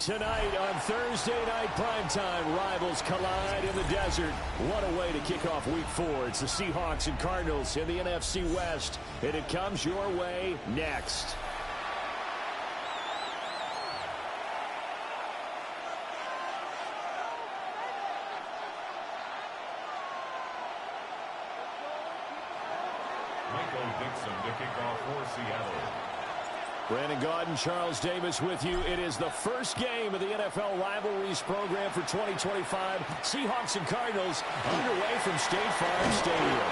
Tonight on Thursday Night Primetime, rivals collide in the desert. What a way to kick off Week 4. It's the Seahawks and Cardinals in the NFC West, and it comes your way next. To kick off for Seattle. Brandon Gaudin, Charles Davis with you. It is the first game of the NFL Rivalries program for 2025. Seahawks and Cardinals underway from State Farm Stadium.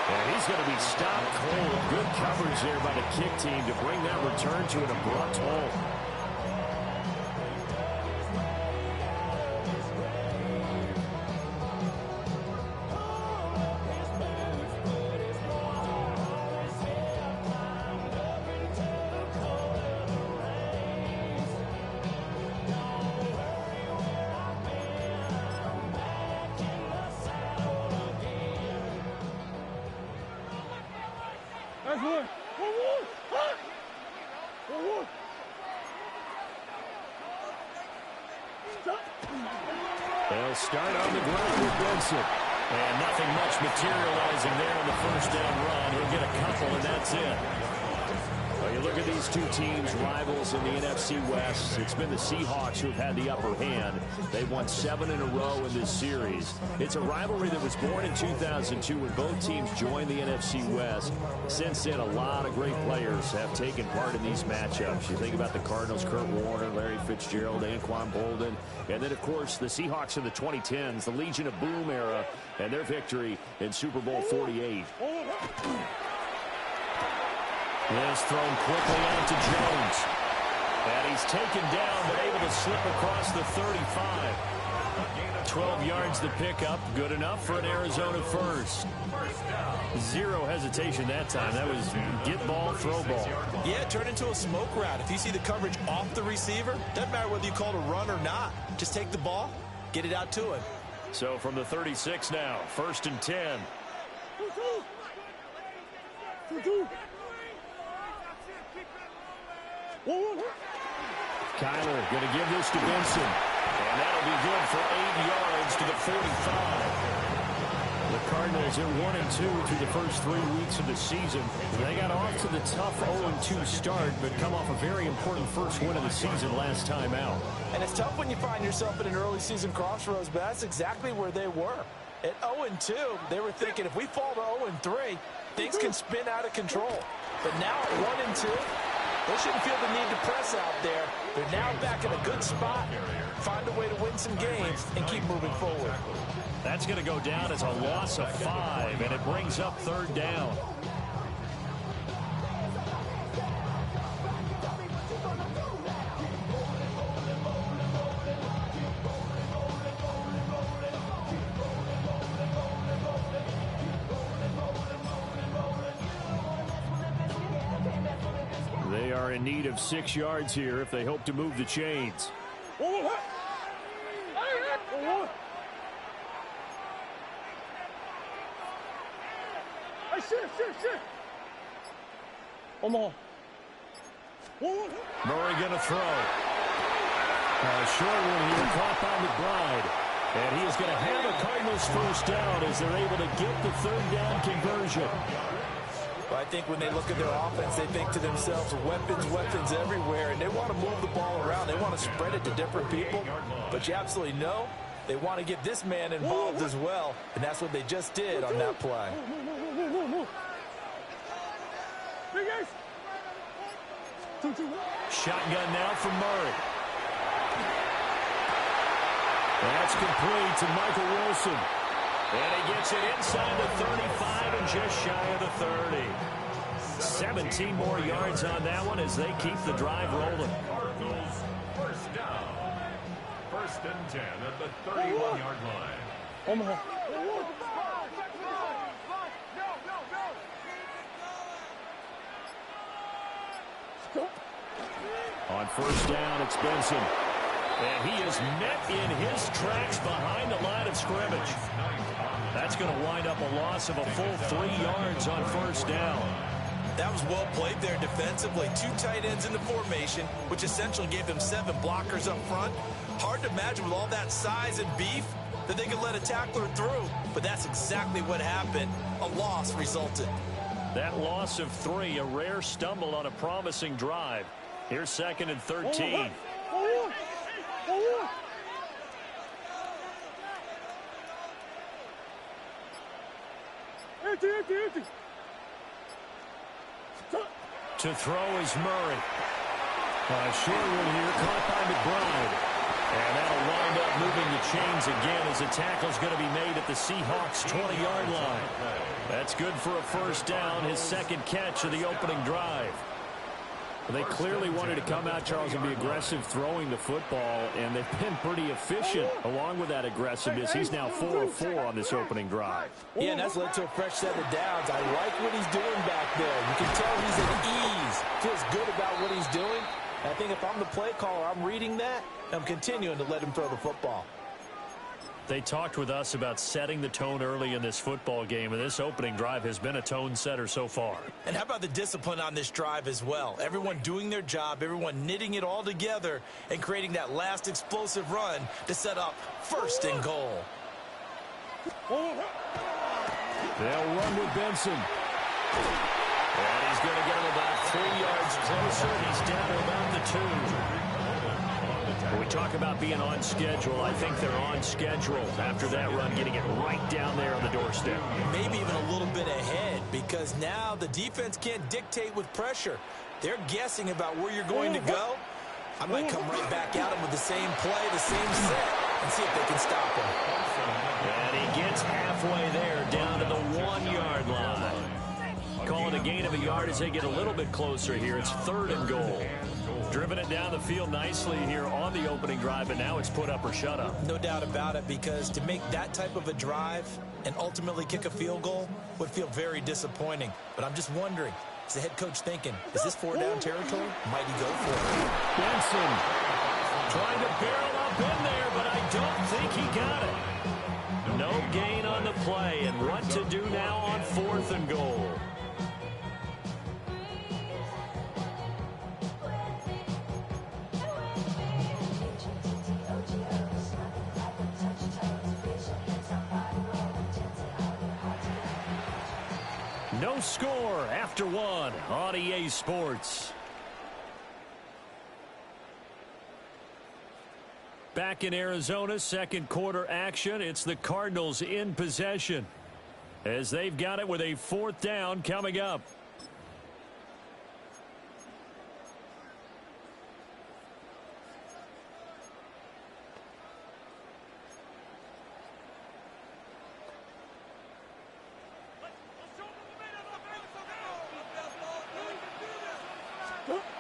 And he's going to be stopped cold. Good coverage there by the kick team to bring that return to an abrupt halt. They'll start on the ground with Benson. And nothing much materializing there on the first down run. He'll get a couple, and that's it. Well, you look at these two teams, rivals in the NFC West. It's been the Seahawks who have had the upper hand. They've won 7 in a row in this series. It's a rivalry that was born in 2002 when both teams joined the NFC West. Since then, a lot of great players have taken part in these matchups. You think about the Cardinals, Kurt Warner, Larry Fitzgerald, Anquan Bolden, and then, of course, the Seahawks in the 2010s, the Legion of Boom era, and their victory in Super Bowl 48. This thrown quickly out to Jones. And he's taken down, but able to slip across the 35. 12 yards to pick up. Good enough for an Arizona first. Zero hesitation that time. That was get ball, throw ball. Yeah, turn into a smoke route. If you see the coverage off the receiver, doesn't matter whether you call it a run or not. Just take the ball, get it out to him. So from the 36 now, 1st and 10. Kyler going to give this to Benson. And that'll be good for 8 yards to the 45. The Cardinals are 1-2 through the first 3 weeks of the season. They got off to the tough 0-2 start, but come off a very important first win of the season last time out. And it's tough when you find yourself in an early season crossroads, but that's exactly where they were. At 0-2, they were thinking if we fall to 0-3, things can spin out of control. But now at 1-2, they shouldn't feel the need to press out there. They're now back in a good spot. Find a way to win some games and keep moving forward. That's going to go down as a loss of 5, and it brings up 3rd down. They are in need of 6 yards here if they hope to move the chains. Murray going to throw. A short one here, caught by McBride. And he is going to have a Cardinals first down as they're able to get the 3rd down conversion. Well, I think when they look at their offense, they think to themselves, weapons, weapons everywhere, and they want to move the ball around. They want to spread it to different people. But you absolutely know they want to get this man involved as well, and that's what they just did on that play. Shotgun now from Murray. That's complete to Michael Wilson. And he gets it inside the 35 and just shy of the 30. 17 more yards on that one as they keep the drive rolling. Cardinals first down. 1st and 10 at the 31-yard line. On 1st down, it's Benson. And he is met in his tracks behind the line of scrimmage. That's going to wind up a loss of a full 3 yards on 1st down. That was well played there defensively. 2 tight ends in the formation, which essentially gave them 7 blockers up front. Hard to imagine with all that size and beef that they could let a tackler through, but that's exactly what happened. A loss resulted. That loss of 3, a rare stumble on a promising drive. Here's 2nd and 13. To throw is Murray. Short one here, caught by McBride. And that'll wind up moving the chains again as the tackle's going to be made at the Seahawks' 20-yard line. That's good for a first down, his 2nd catch of the opening drive. They clearly wanted to come out, Charles, and be aggressive throwing the football, and they've been pretty efficient along with that aggressiveness. He's now 4 of 4 on this opening drive. Yeah, and that's led to a fresh set of downs. I like what he's doing back there. You can tell he's at ease, feels good about what he's doing. I think if I'm the play caller, I'm reading that, and I'm continuing to let him throw the football. They talked with us about setting the tone early in this football game, and this opening drive has been a tone setter so far. And how about the discipline on this drive as well? Everyone doing their job, everyone knitting it all together and creating that last explosive run to set up 1st and goal. They'll run with Benson. And he's going to get him about 3 yards closer. He's down to about the 2. When we talk about being on schedule, I think they're on schedule after that run, getting it right down there on the doorstep. Maybe even a little bit ahead, because now the defense can't dictate with pressure. They're guessing about where you're going to go. I might come right back at him with the same play, the same set, and see if they can stop him. And he gets halfway there, down to the 1-yard line. Call it a gain of a yard as they get a little bit closer here. It's 3rd and goal. Driven it down the field nicely here on the opening drive, and now it's put up or shut up. No doubt about it, because to make that type of a drive and ultimately kick a field goal would feel very disappointing. But I'm just wondering, is the head coach thinking, is this 4-down territory? Might he go for it? Benson trying to barrel up in there, but I don't think he got it. No gain on the play, and what to do now on 4th and goal. No score after 1 on EA Sports. Back in Arizona, 2nd quarter action. It's the Cardinals in possession as they've got it with a 4th down coming up.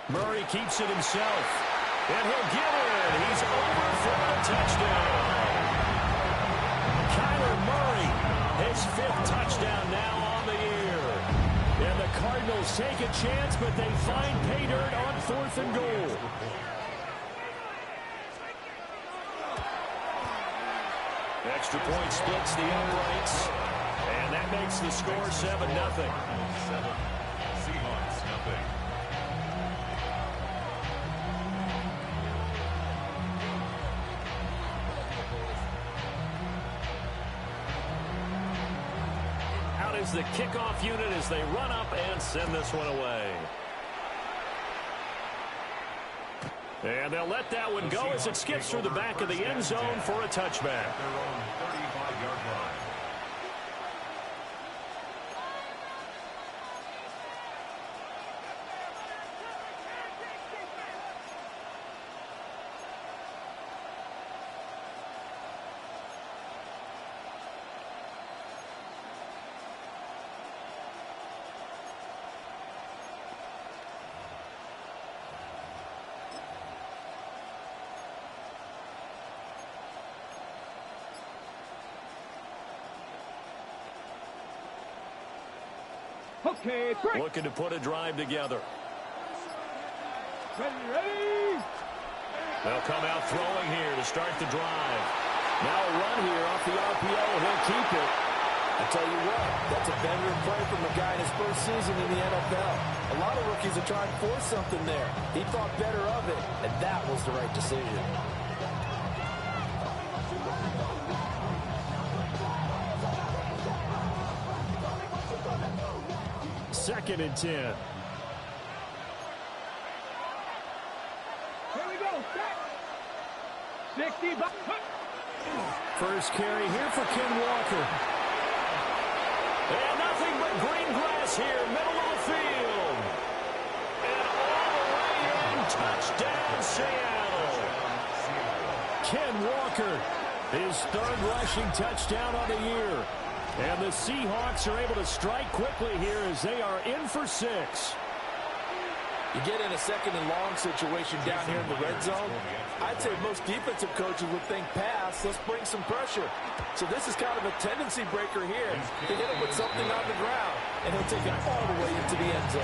Murray keeps it himself, and he'll get it. He's over for a touchdown. Kyler Murray, his 5th touchdown now on the year. And the Cardinals take a chance, but they find pay dirt on 4th and goal. Extra point splits the uprights, and that makes the score 7-0. Seahawks, nothing. Is the kickoff unit as they run up and send this one away. And they'll let that one go as it skips through the back of the end zone for a touchback. Their own 35-yard line. Okay, break. Looking to put a drive together. Ready. They'll come out throwing here to start the drive. Now a run here off the RPO. He'll keep it. I tell you what, that's a veteran play from a guy in his first season in the NFL. A lot of rookies are trying to force something there. He thought better of it, and that was the right decision. Second and 10. Here we go. 60. First carry here for Ken Walker. And nothing but green grass here, middle of the field. And all the way in, touchdown Seattle. Ken Walker, his third rushing touchdown of the year. And the Seahawks are able to strike quickly here as they are in for 6. You get in a second and long situation down here in the red zone, I'd say most defensive coaches would think pass, let's bring some pressure. So this is kind of a tendency breaker here to hit him with something on the ground, and he'll take it all the way into the end zone.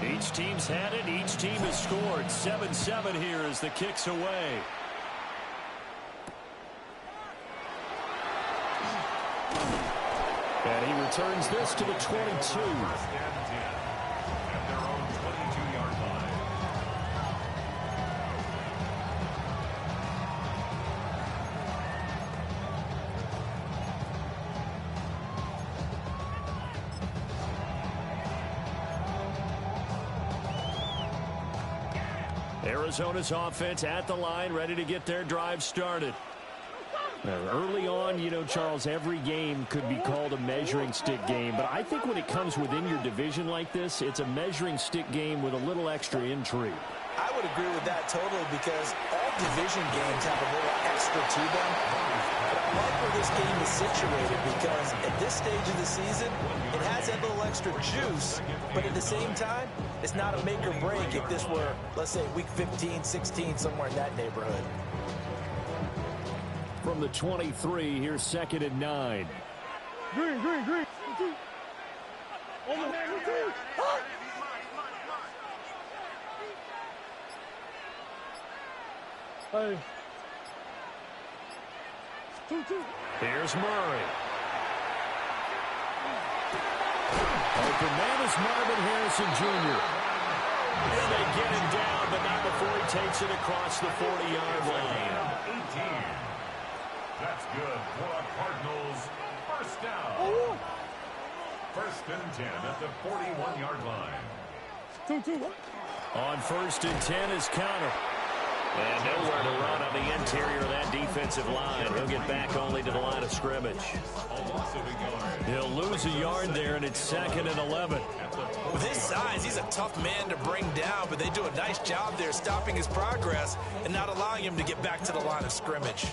Each team's had it. Each team has scored. 7-7 here as the kick's away. And he returns this to the 22. At their own 22-yard line. Arizona's offense at the line, ready to get their drive started. Now, early on, you know, Charles, every game could be called a measuring stick game. But I think when it comes within your division like this, it's a measuring stick game with a little extra intrigue. I would agree with that totally because all division games have a little extra to them. But I like where this game is situated because at this stage of the season, it has that little extra juice. But at the same time, it's not a make or break if this were, let's say, week 15, 16, somewhere in that neighborhood. From the 23, here's 2nd and 9. Green. Oh, my man, Hey. 2-2. Here's Murray. Open man is Marvin Harrison Jr. And they get him down, but not before he takes it across the 40-yard line. 18. That's good for the Cardinals. First down. First and 10 at the 41-yard line. 2-2. On 1st and 10 is Counter. And nowhere to run on the interior of that defensive line. He'll get back only to the line of scrimmage. He'll lose a yard there, and it's 2nd and 11. With his size, he's a tough man to bring down, but they do a nice job there stopping his progress and not allowing him to get back to the line of scrimmage.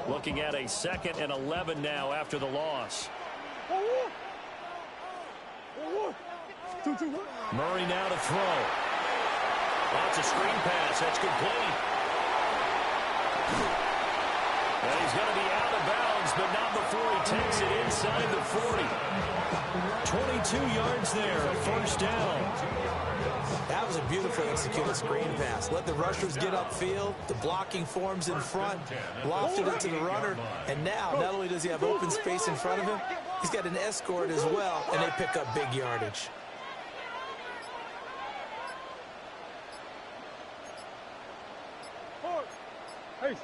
Looking at a 2nd and 11 now after the loss. Murray now to throw. That's a screen pass. That's complete. And he's going to be out of bounds, but not before he takes it inside the 40. 22 yards there, a first down. That was a beautifully executed screen pass. Let the rushers get upfield. The blocking forms in front. Lofted it to the runner. And now, not only does he have open space in front of him, he's got an escort as well, and they pick up big yardage.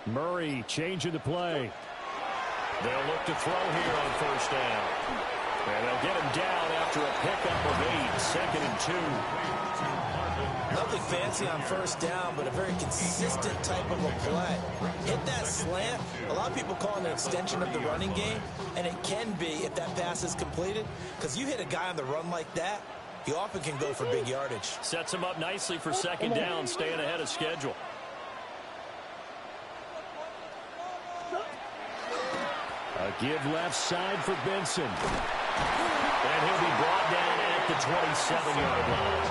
Murray changing the play. They'll look to throw here on first down. And they'll get him down after a pickup of 8, 2nd and 2. Nothing fancy on first down, but a very consistent type of a play. Hit that slant. A lot of people call it an extension of the running game, and it can be if that pass is completed, because you hit a guy on the run like that, he often can go for big yardage. Sets him up nicely for 2nd down, staying ahead of schedule. A give left side for Benson. And he'll be brought down at the 27-yard line.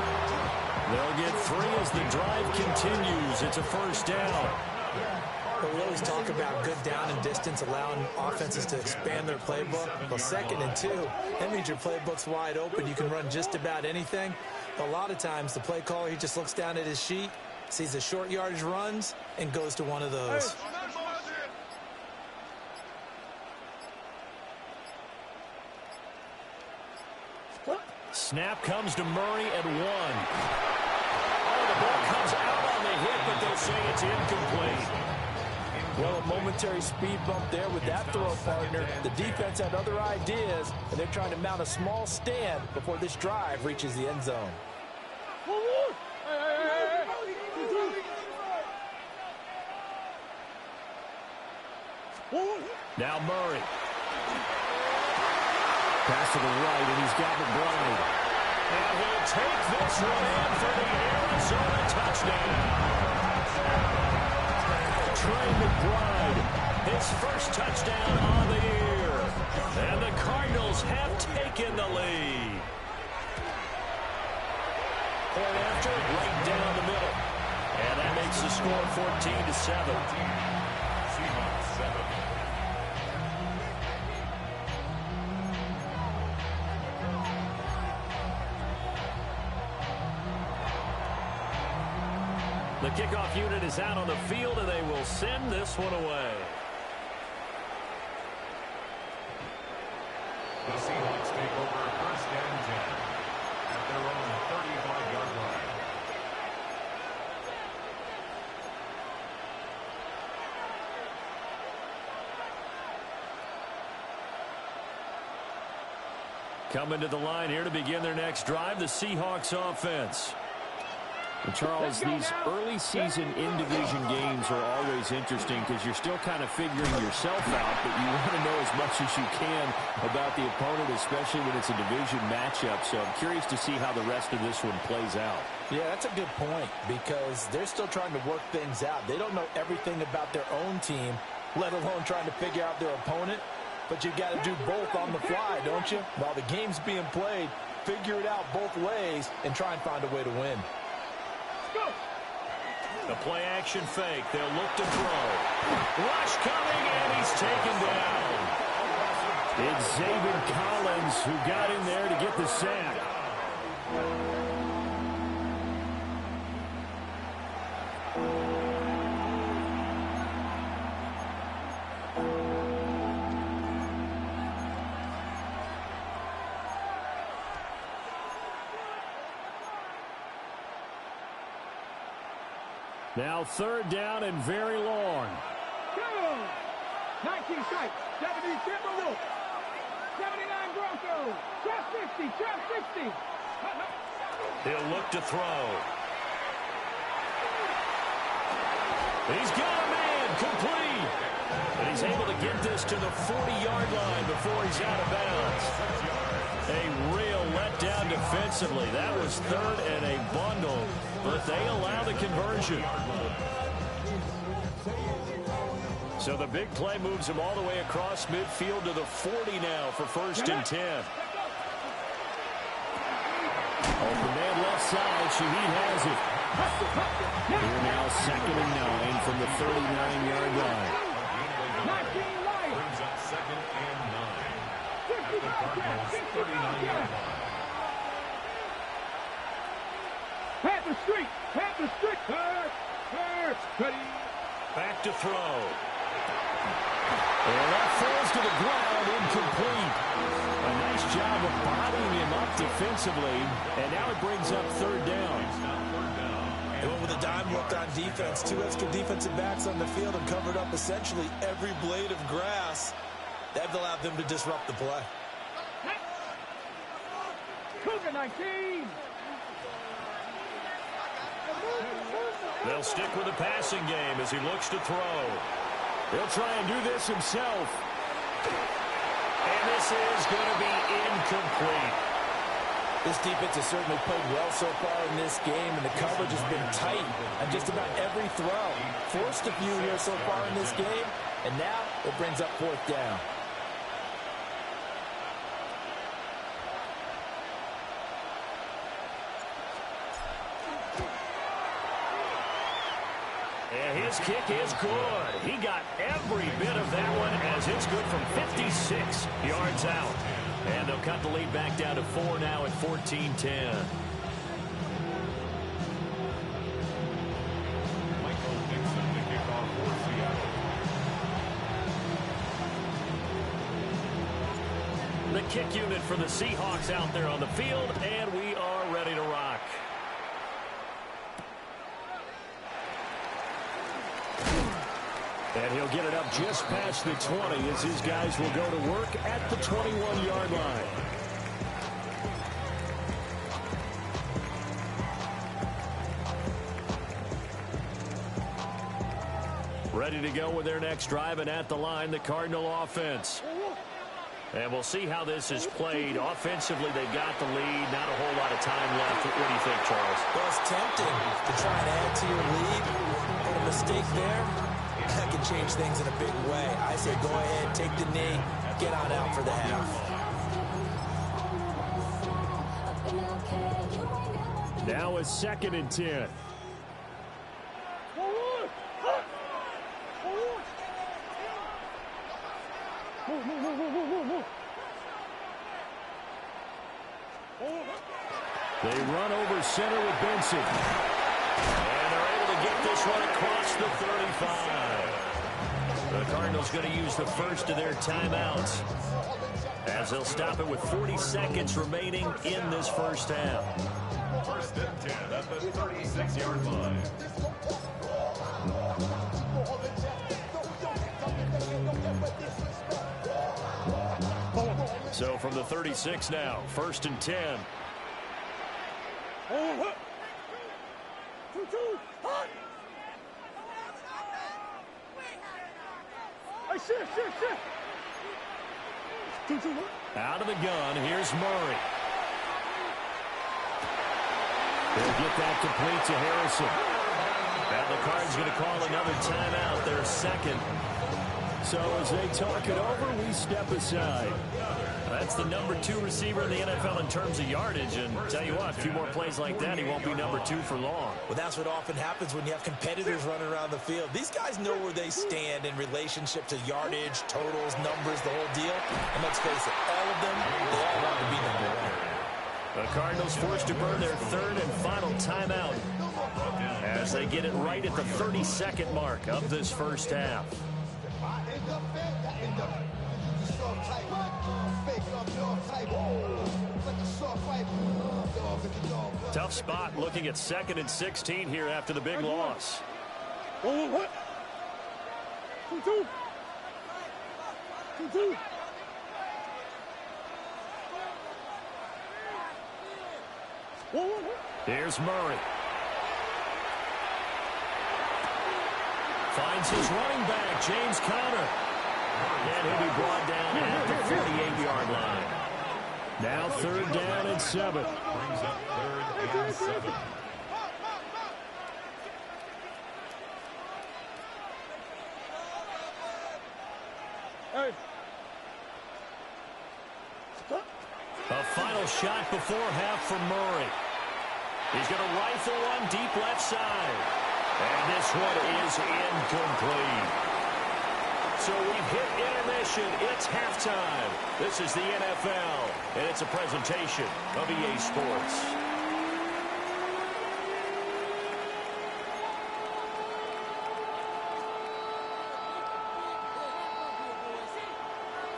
They'll get 3 as the drive continues. It's a first down. Well, we always talk about good down and distance, allowing offenses to expand their playbook. Well, 2nd and 2, that means your playbook's wide open. You can run just about anything. But a lot of times, the play caller, he just looks down at his sheet, sees the short yardage runs, and goes to one of those. Snap comes to Murray at 1. Oh, the ball comes out on the hit, but they'll say it's incomplete. Well, a momentary speed bump there with that throw partner. The defense had other ideas, and they're trying to mount a small stand before this drive reaches the end zone. Now Murray. Pass to the right, and he's got McBride. And he'll take this one in for the Arizona touchdown. Trey McBride, his first touchdown on the year. And the Cardinals have taken the lead. Point after, right down the middle. And that makes the score 14-7. Seahawks 7. The kickoff unit is out on the field, and they will send this one away. The Seahawks take over 1st and 10 at their own 35-yard line. Coming to the line here to begin their next drive, the Seahawks offense. And Charles, these early season in-division games are always interesting because you're still kind of figuring yourself out, but you want to know as much as you can about the opponent, especially when it's a division matchup. So I'm curious to see how the rest of this one plays out. Yeah, that's a good point because they're still trying to work things out. They don't know everything about their own team, let alone trying to figure out their opponent. But you've got to do both on the fly, don't you? While the game's being played, figure it out both ways and try and find a way to win. The play-action fake. They'll look to throw. Rush coming, and he's taken down. It's Xavier Collins who got in there to get the sack. Now 3rd down and very long. 19 strike, 70 Timberwolves, 79 Broncos, trap 50, trap 60. He'll look to throw. He's got a man, complete. And he's able to get this to the 40-yard line before he's out of bounds. A real letdown defensively. That was 3rd and a bundle, but they allow the conversion. So the big play moves him all the way across midfield to the 40 now for 1st and 10. Open man left side. Shaheed has it. Here now 2nd and 9 from the 39-yard line. Brings up 2nd and 9 at the Cardinals' 39-yard line. Panther Street, Panther Street. Back to throw. And that falls to the ground, incomplete. A nice job of bottling him up defensively, and now it brings up 3rd down. They went with a dime look on defense. 2 extra defensive backs on the field and covered up essentially every blade of grass. That allowed them to disrupt the play. Cougar 19. They'll stick with the passing game as he looks to throw. He'll try and do this himself. And this is going to be incomplete. This defense has certainly played well so far in this game, and the coverage has been tight on just about every throw. Forced a few here so far in this game, and now it brings up 4th down. And his This kick is good. He got every bit of that one as it's good from 56 yards out. And they'll cut the lead back down to 4 now at 14-10. The kick unit for the Seahawks out there on the field, and we are ready to rock. And he'll get it up just past the 20 as his guys will go to work at the 21-yard line. Ready to go with their next drive, and at the line, the Cardinal offense. And we'll see how this is played. Offensively, they've got the lead. Not a whole lot of time left. What do you think, Charles? Well, it's tempting to try and add to your lead. But a mistake there, that can change things in a big way. I say go ahead, take the knee, get on out for the half. Now it's 2nd and 10. They run over center with Benson. And they're able to get this one across the 35. The Cardinals going to use the first of their timeouts as they'll stop it with 40 seconds remaining in this first half. 1st and 10 at the 36-yard line. So from the 36 now, 1st and 10. Out of the gun, here's Murray. They'll get that complete to Harrison. Now the Cards going to call another timeout, their second. So as they talk it over, we step aside. That's the number 2 receiver in the NFL in terms of yardage. And tell you what, a few more plays like that, he won't be number 2 for long. Well, that's what often happens when you have competitors running around the field. These guys know where they stand in relationship to yardage, totals, numbers, the whole deal. And let's face it, all of them, they all want to be number 1. The Cardinals forced to burn their 3rd and final timeout as they get it right at the 32nd mark of this first half. Tough spot looking at 2nd and 16 here after the big loss. Here's Murray. Finds his running back, James Conner. And he'll be brought down at the 48-yard line. Now 3rd down and 7. Brings up 3rd and 7. A final shot before half for Murray. He's going to rifle one deep left side. And this one is incomplete. So we've hit intermission. It's halftime. This is the NFL, and it's a presentation of EA Sports.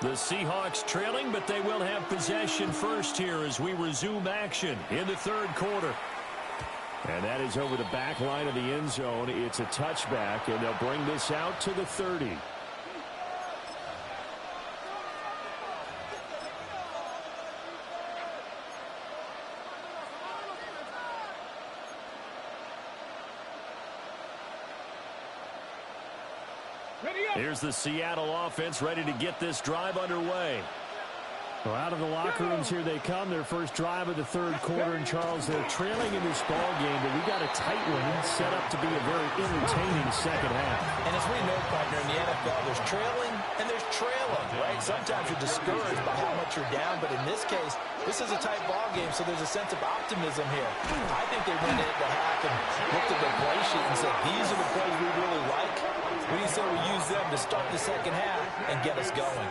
The Seahawks trailing, but they will have possession first here as we resume action in the 3rd quarter. And that is over the back line of the end zone. It's a touchback, and they'll bring this out to the 30. Here's the Seattle offense ready to get this drive underway. Well, out of the locker rooms here they come. Their first drive of the 3rd quarter. And, Charles, they're trailing in this ball game, but we got a tight one set up to be a very entertaining second half. And as we know, partner, in the NFL, there's trailing and there's trailing, right? Sometimes you're discouraged by how much you're down, but in this case, this is a tight ball game, so there's a sense of optimism here. I think they went into the half and looked at their play sheet and said, these are the plays we really like. We say we use them to start the second half and get us going.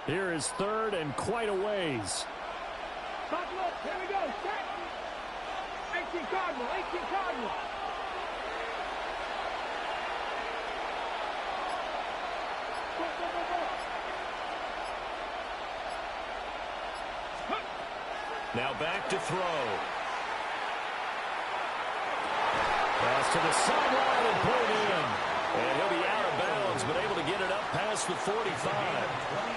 Here is third and quite a ways. Top look, here we go, set. 18 Cardinal, 18 Cardinal. Go, go, go, go. Now back to throw. Pass to the sideline and pulled in. And he'll be out of bounds, but able to get it up past the 45.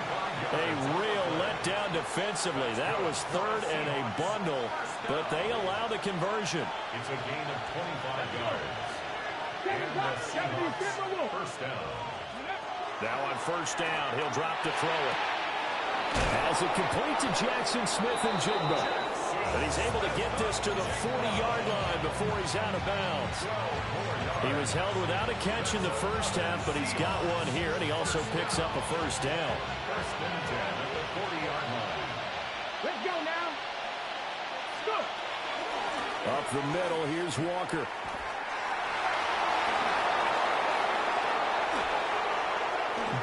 A real letdown defensively. That was third and a bundle, but they allow the conversion. It's a gain of 25 yards. And the Seahawks first down. Now on first down, he'll drop to throw it. Has it complete to Jackson Smith and Jigba. But he's able to get this to the 40-yard line before he's out of bounds. He was held without a catch in the first half, but he's got one here, and he also picks up a first down. First and 10 at the 40-yard line. Let's go now. Go. Up the middle, here's Walker.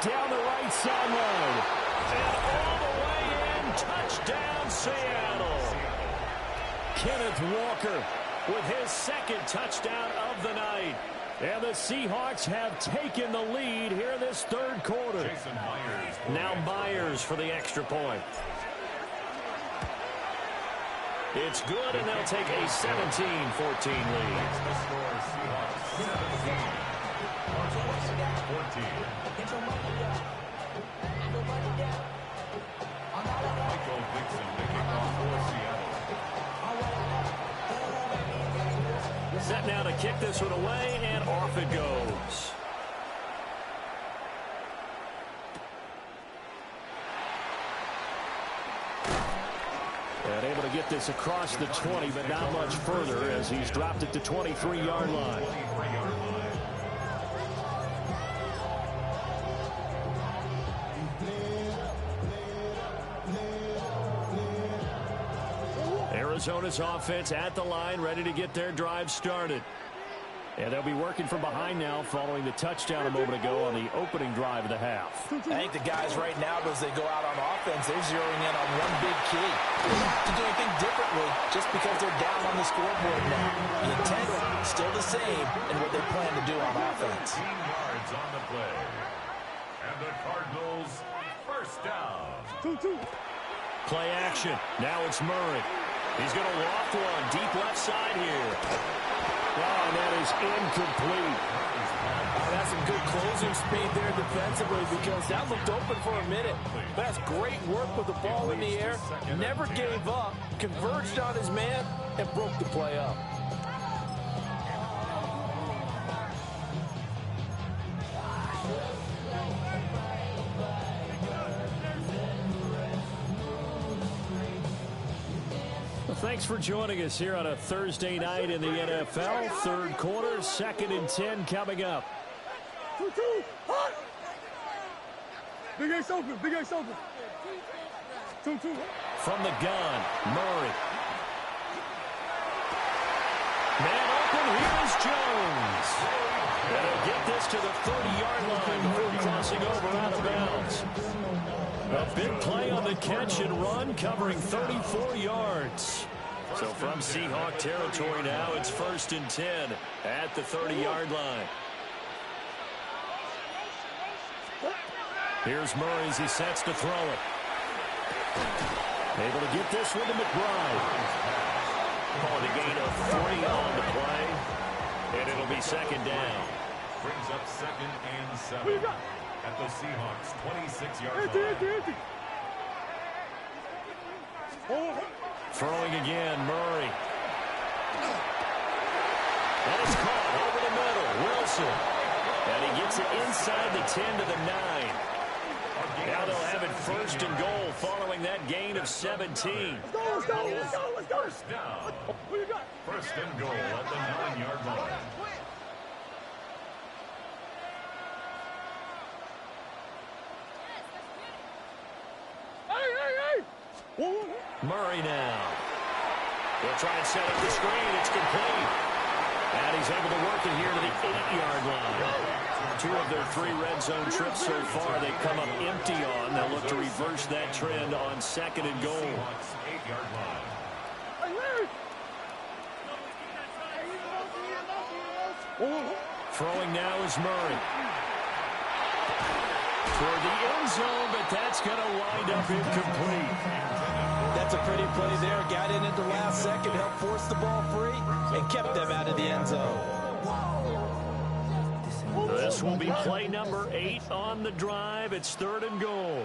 Down the right sideline. And all the way in, touchdown Seattle. Kenneth Walker with his second touchdown of the night. And the Seahawks have taken the lead here in this third quarter. Now Myers for the extra point. It's good, and they'll take a 17-14 lead. Set now to kick this one away, and off it goes. And able to get this across the 20, but not much further as he's dropped it to 23-yard line. Arizona's offense at the line, ready to get their drive started. And they'll be working from behind now following the touchdown a moment ago on the opening drive of the half. I think the guys right now, as they go out on offense, they're zeroing in on one big key. They don't have to do anything differently just because they're down on the scoreboard now. The intent is still the same in what they plan to do on offense. 15 yards on the play. And the Cardinals first down. 2-2. Play action. Now it's Murray. He's going to loft one deep left side here. Oh, and that is incomplete. That's some good closing speed there defensively because that looked open for a minute. But that's great work with the ball in the air. Never gave up, converged on his man, and broke the play up. Thanks for joining us here on a Thursday night in the NFL. Third quarter, 2nd and 10 coming up. 2-2. Hot. Big Ace open. Big Ace open. 2-2. From the gun, Murray. Man open, here's Jones. And he'll get this to the 30-yard line before crossing over out of bounds. A big play on the catch and run, covering 34 yards. So from Seahawk territory now, it's 1st and 10 at the 30-yard line. Here's Murray as he sets to throw it. Able to get this one to McBride. Calling a gain of 3 on the play. And it'll be 2nd down. Brings up 2nd and 7 at the Seahawks 26-yard line. Throwing again, Murray. And it's caught over the middle. Wilson. And he gets it inside the 10 to the 9. Now they'll have it 1st and goal following that gain of 17. Let's go. First down. First and goal at the 9-yard line. Murray now. He'll try and set up the screen. It's complete. And he's able to work it here to the 8-yard line. 2 of their 3 red zone trips so far they come up empty on. They'll look to reverse that trend on 2nd and goal. 8-yard line. Throwing now is Murray. Toward the end zone, but that's going to wind up incomplete. That's a pretty play there. Got in at the last second, helped force the ball free, and kept them out of the end zone. This will be play number 8 on the drive. It's 3rd and goal.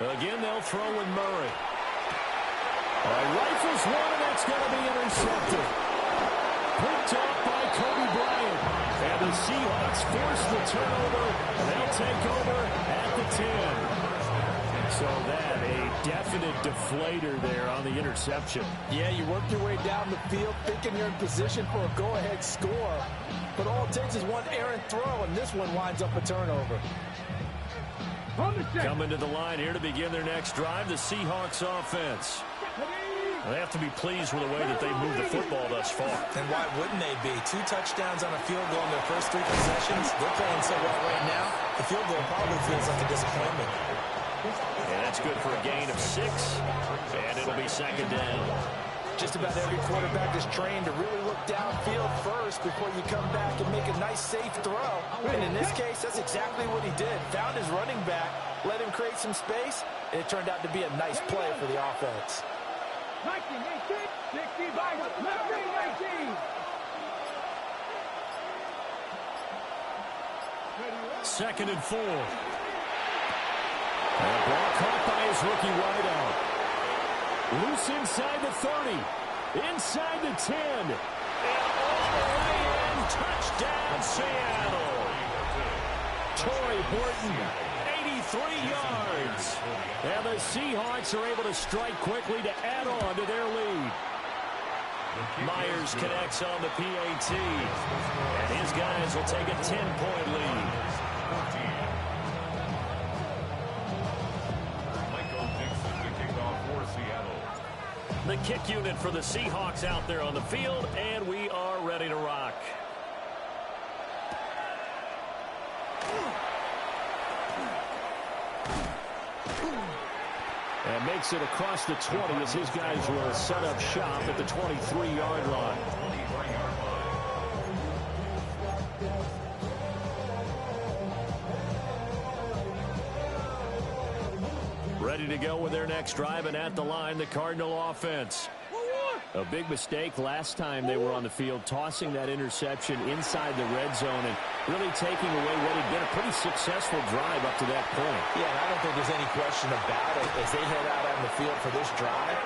Again, they'll throw with Murray. Rifles one, and that's going to be intercepted. Picked off by Kobe Bryant. And the Seahawks force the turnover. They'll take over at the 10. So that, a definite deflator there on the interception. Yeah, you work your way down the field thinking you're in position for a go-ahead score. But all it takes is one errant throw, and this one winds up a turnover. Coming to the line here to begin their next drive, the Seahawks offense. They have to be pleased with the way that they moved the football thus far. And why wouldn't they be? 2 touchdowns on a field goal in their first 3 possessions. They're playing so well right now, the field goal probably feels like a disappointment. And that's good for a gain of 6. And it'll be 2nd down. Just about every quarterback is trained to really look downfield first before you come back and make a nice, safe throw. And in this case, that's exactly what he did. Found his running back, let him create some space, and it turned out to be a nice play for the offense. 60 by 19. Second and 4. And a ball caught by his rookie wideout. Loose inside the 30. Inside the 10. And all the way in. Touchdown, Seattle. Torrey Horton, 83 yards. And the Seahawks are able to strike quickly to add on to their lead. Myers connects on the PAT. And his guys will take a 10-point lead. The kick unit for the Seahawks out there on the field, and we are ready to rock. And makes it across the 20 as his guys will set up shop at the 23-yard line. Ready to go with their next drive, and at the line, the Cardinal offense. A big mistake last time they were on the field, tossing that interception inside the red zone and really taking away what had been a pretty successful drive up to that point. Yeah, and I don't think there's any question about it as they head out on the field for this drive.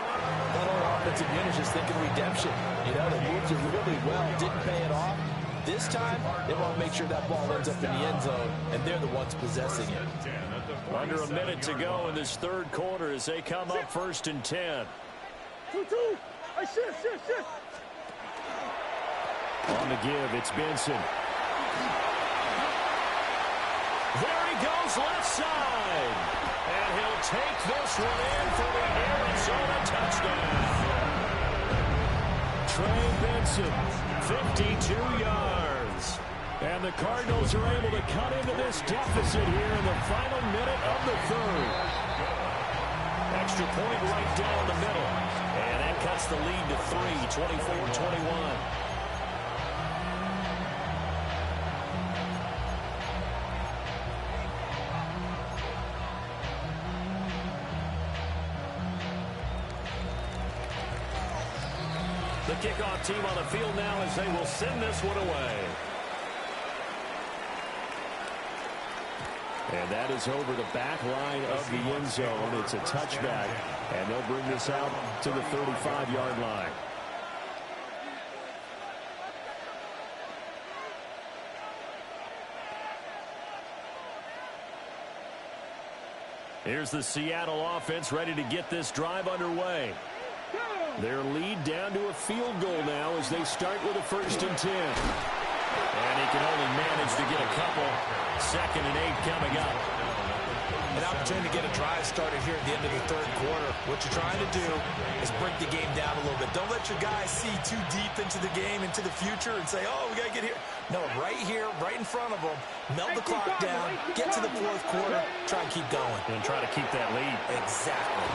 That whole offensive unit is just thinking redemption. You know, they moved it really well, didn't pay it off. This time, they want to make sure that ball ends up in the end zone, and they're the ones possessing it. Under a minute to go in this third quarter as they come up 1st and 10. 2-2. Shift. On the give, it's Benson. There he goes, left side. And he'll take this one in for the Arizona touchdown. Trey Benson, 52 yards. And the Cardinals are able to cut into this deficit here in the final minute of the third. Extra point right down the middle. And that cuts the lead to 3, 24-21. The kickoff team on the field now as they will send this one away. And that is over the back line of the end zone. It's a touchback, and they'll bring this out to the 35-yard line. Here's the Seattle offense ready to get this drive underway. Their lead down to a field goal now as they start with a 1st and 10. And he can only manage to to get a couple. 2nd and 8 coming up. An opportunity to get a drive started here at the end of the third quarter. What you're trying to do is break the game down a little bit. Don't let your guys see too deep into the game, into the future, and say, oh, we got to get here. No, right here, right in front of them, melt the clock down, get to the fourth quarter, try and keep going. And try to keep that lead. Exactly.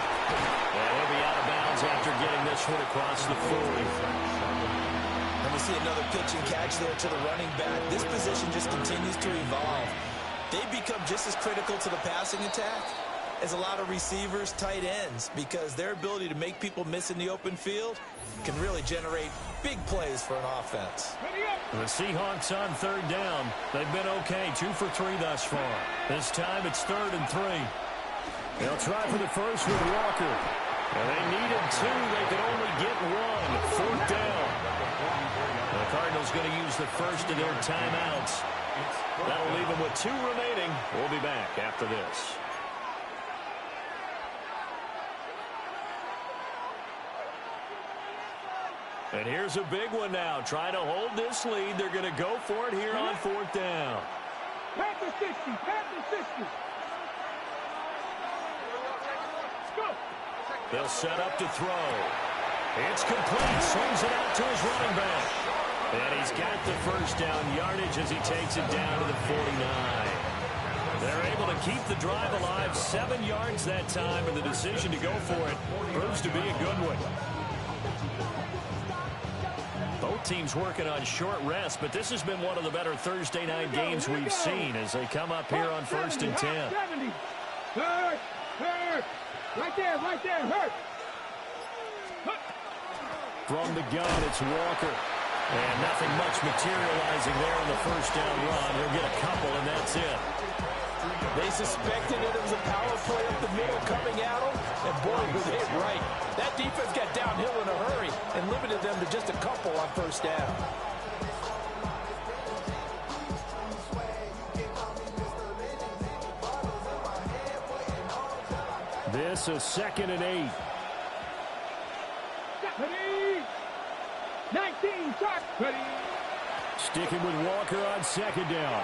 And he'll be out of bounds after getting this one across the 40. And we see another pitch and catch there to the running back. This position just continues to evolve. They become just as critical to the passing attack as a lot of receivers, tight ends, because their ability to make people miss in the open field can really generate big plays for an offense. The Seahawks on 3rd down. They've been okay, 2 for 3 thus far. This time it's 3rd and 3. They'll try for the first with Walker. And they needed 2. They could only get 1. 4th down. The Cardinals going to use the first of their timeouts. That'll leave them with 2 remaining. We'll be back after this. And here's a big one now. Trying to hold this lead. They're going to go for it here on 4th down. Panther 60, Panther 60. Go. They'll set up to throw. It's complete. Swings it out to his running back. And he's got the first down yardage as he takes it down to the 49. They're able to keep the drive alive. 7 yards that time, and the decision to go for it proves to be a good one. Both teams working on short rest, but this has been one of the better Thursday night games we've seen as they come up here on 1st and 10. 70. Hurt. Right there, hurt. From the gun, it's Walker. And nothing much materializing there on the first down run. He'll get a couple, and that's it. They suspected that it was a power play up the middle coming at them, and boy, were they right. That defense got downhill in a hurry and limited them to just a couple on first down. This is 2nd and 8. 19, shot. Ready. Sticking with Walker on 2nd down.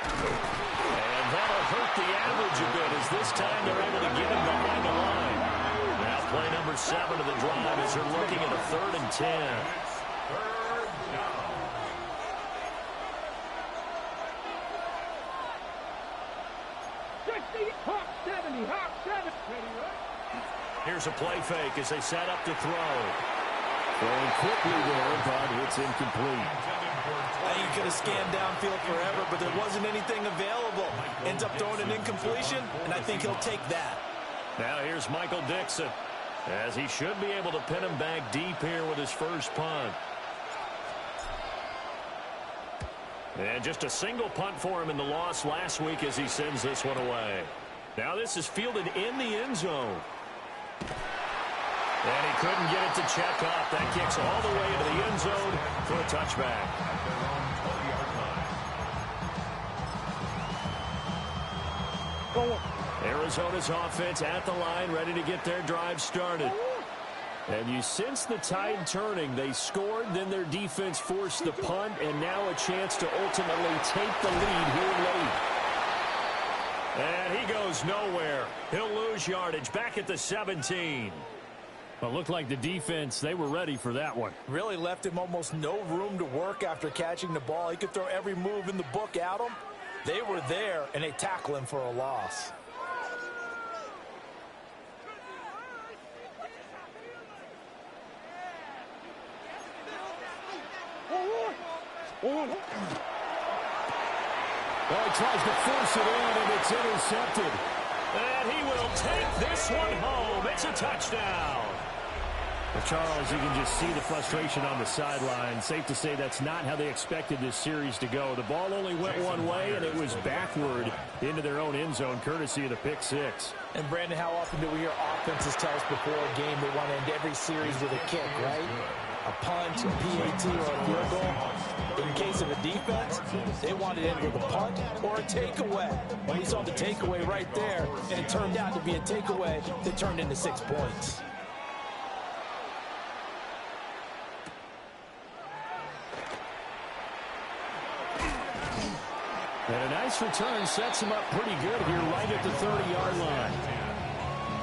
And that'll hurt the average a bit as this time they're able to get him behind the line. Now play number 7 of the drive as they're looking at a 3rd and 10. Hawk 70. Here's a play fake as they set up to throw. Throwing quickly there, but it's incomplete. I think he could have scanned downfield forever, but there wasn't anything available. Ends up throwing an incompletion, and I think he'll take that. Now here's Michael Dixon, as he should be able to pin him back deep here with his first punt. And just a single punt for him in the loss last week as he sends this one away. Now this is fielded in the end zone. And he couldn't get it to check up. That kicks all the way into the end zone for a touchback. Arizona's offense at the line, ready to get their drive started. And you sense the tide turning. They scored, then their defense forced the punt, and now a chance to ultimately take the lead here late. And he goes nowhere. He'll lose yardage back at the 17. Well, it looked like the defense, they were ready for that one. Really left him almost no room to work after catching the ball. He could throw every move in the book at him. They were there, and they tackle him for a loss. Well, he tries to force it in, and it's intercepted. And he will take this one home. It's a touchdown. Well, Charles, you can just see the frustration on the sideline. Safe to say that's not how they expected this series to go. The ball only went one way, and it was backward into their own end zone, courtesy of the pick six. And, Brandon, how often do we hear offenses tell us before a game they want to end every series with a kick, right? A punt, a PAT, or a field goal. In case of a defense, they wanted it with a punt or a takeaway. Well, we saw the takeaway right there, and it turned out to be a takeaway that turned into 6 points. And a nice return sets him up pretty good here right at the 30-yard line.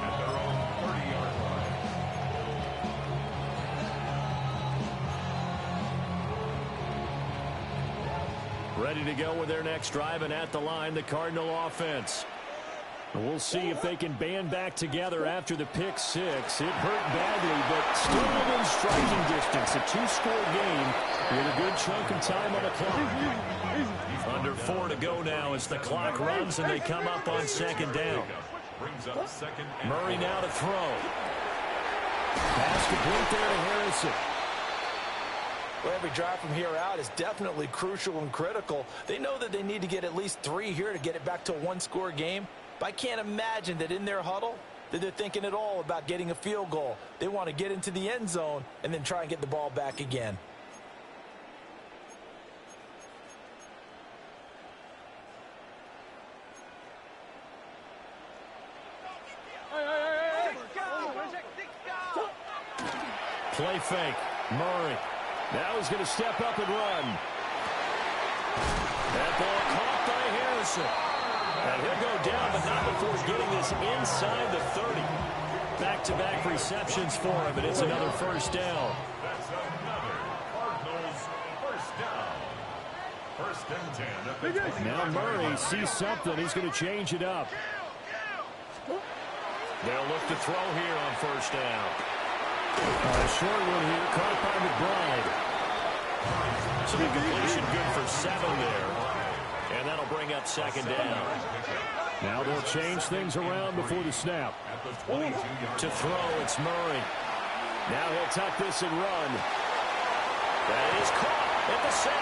At their own 30-yard line. Ready to go with their next drive, and at the line, the Cardinal offense. We'll see if they can band back together after the pick six. It hurt badly, but still within striking distance. A two-score game with a good chunk of time on the clock. Under 4 to go now as the clock runs and they come up on second down. Murray now to throw. Pass complete there to Harrison. Well, every drive from here out is definitely crucial and critical. They know that they need to get at least 3 here to get it back to a one-score game. But I can't imagine that in their huddle that they're thinking at all about getting a field goal. They want to get into the end zone and then try and get the ball back again. Play fake. Murray. Now he's going to step up and run. That ball caught by Harrison. And he'll go down, but not before getting this inside the 30. Back-to-back receptions for him, and it's another first down. That's another Cardinals first down. First and 10 at the 20. Now Murray sees something. He's going to change it up. They'll look to throw here on first down. A short one here, caught by McBride. So the completion good for 7 there. And that'll bring up second down. Now they'll change things around before the snap. To throw, it's Murray. Now he'll tuck this and run. That is caught at the 7.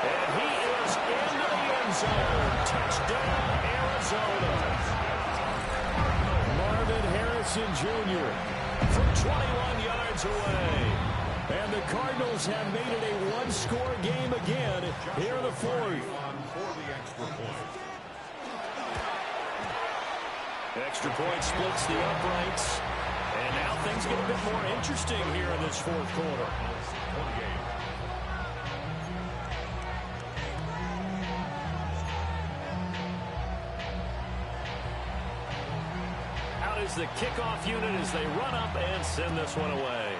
And he is into the end zone. Touchdown, Arizona. Marvin Harrison Jr. from 21 yards away. And the Cardinals have made it a one-score game again here in the fourth. Extra point splits the uprights. And now things get a bit more interesting here in this fourth quarter. Out is the kickoff unit as they run up and send this one away.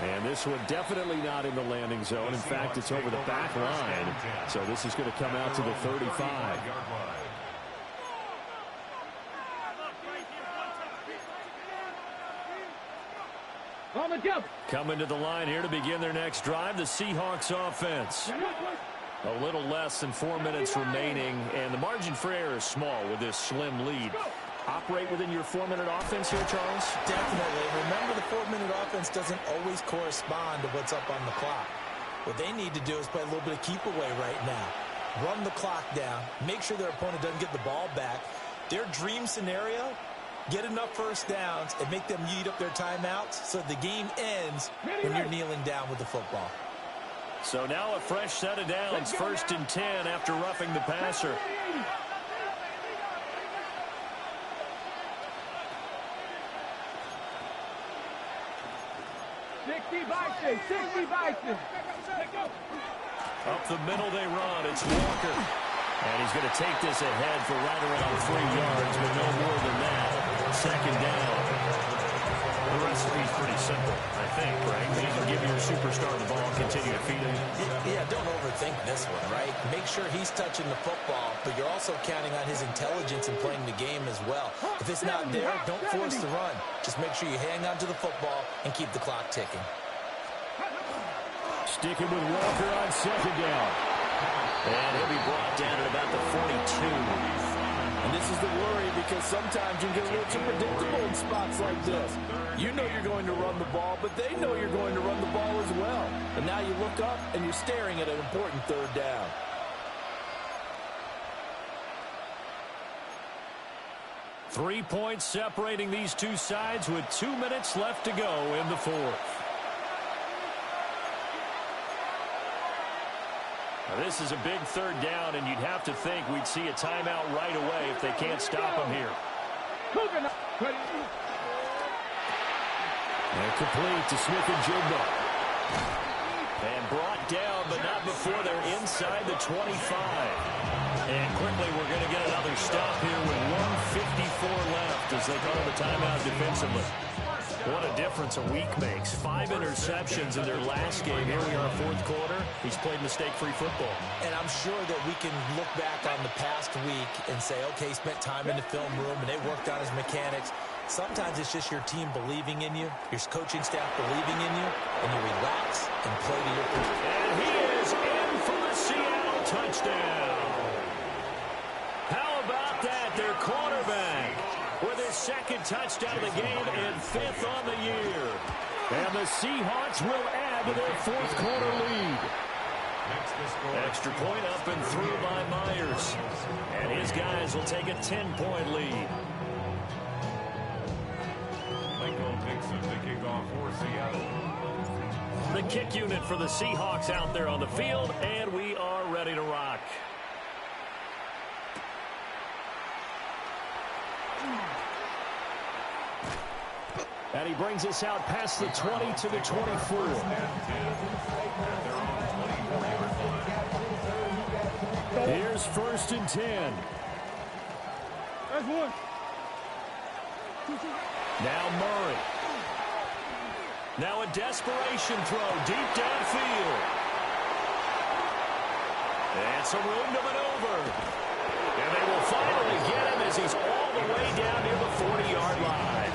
And this one definitely not in the landing zone. In fact, it's over the back line. So this is going to come out to the 35. Coming to the line here to begin their next drive, the Seahawks offense. A little less than 4 minutes remaining, and the margin for error is small with this slim lead. Operate within your 4-minute offense here, Charles? Definitely. Remember, the 4-minute offense doesn't always correspond to what's up on the clock. What they need to do is play a little bit of keep away right now. Run the clock down. Make sure their opponent doesn't get the ball back. Their dream scenario, get enough first downs and make them eat up their timeouts so the game ends when you're kneeling down with the football. So now a fresh set of downs, 1st and 10 after roughing the passer. 60 Bison. Up the middle they run. It's Walker. And he's going to take this ahead for right around 3 yards, but no more than that. Second down. The recipe's pretty simple, I think, right? You can give your superstar the ball, continue to feed him. Yeah, don't overthink this one, right? Make sure he's touching the football, but you're also counting on his intelligence in playing the game as well. If it's not there, don't force the run. Just make sure you hang on to the football and keep the clock ticking. Sticking with Walker on second down. And he'll be brought down at about the 42. And this is the worry because sometimes you get a little too predictable in spots like this. You know you're going to run the ball, but they know you're going to run the ball as well. And now you look up and you're staring at an important third down. Three points separating these two sides with 2 minutes left to go in the fourth. Now this is a big third down, and you'd have to think we'd see a timeout right away if they can't stop them here. And complete to Smith and Jigba. And brought down, but not before 25. And quickly, we're going to get another stop here with 1:54 left as they call the timeout defensively. What a difference a week makes. 5 interceptions in their last game. Here we are, fourth quarter. He's played mistake-free football. And I'm sure that we can look back on the past week and say, okay, he spent time in the film room and they worked on his mechanics. Sometimes it's just your team believing in you, your coaching staff believing in you, and you relax and play to your position. And he is in for the Seattle touchdown. How about that? Their quarterback with his second touchdown of the game and 5th on the year. And the Seahawks will add to their fourth quarter lead. Extra point up and through by Myers. And his guys will take a 10-point lead. The kick unit for the Seahawks out there on the field, and we are ready to rock. And he brings us out past the 20 to the 24. Here's 1st and 10. That's one. Now Murray. Now a desperation throw deep downfield. And some room to maneuver. And they will finally get him as he's all the way down near the 40-yard line.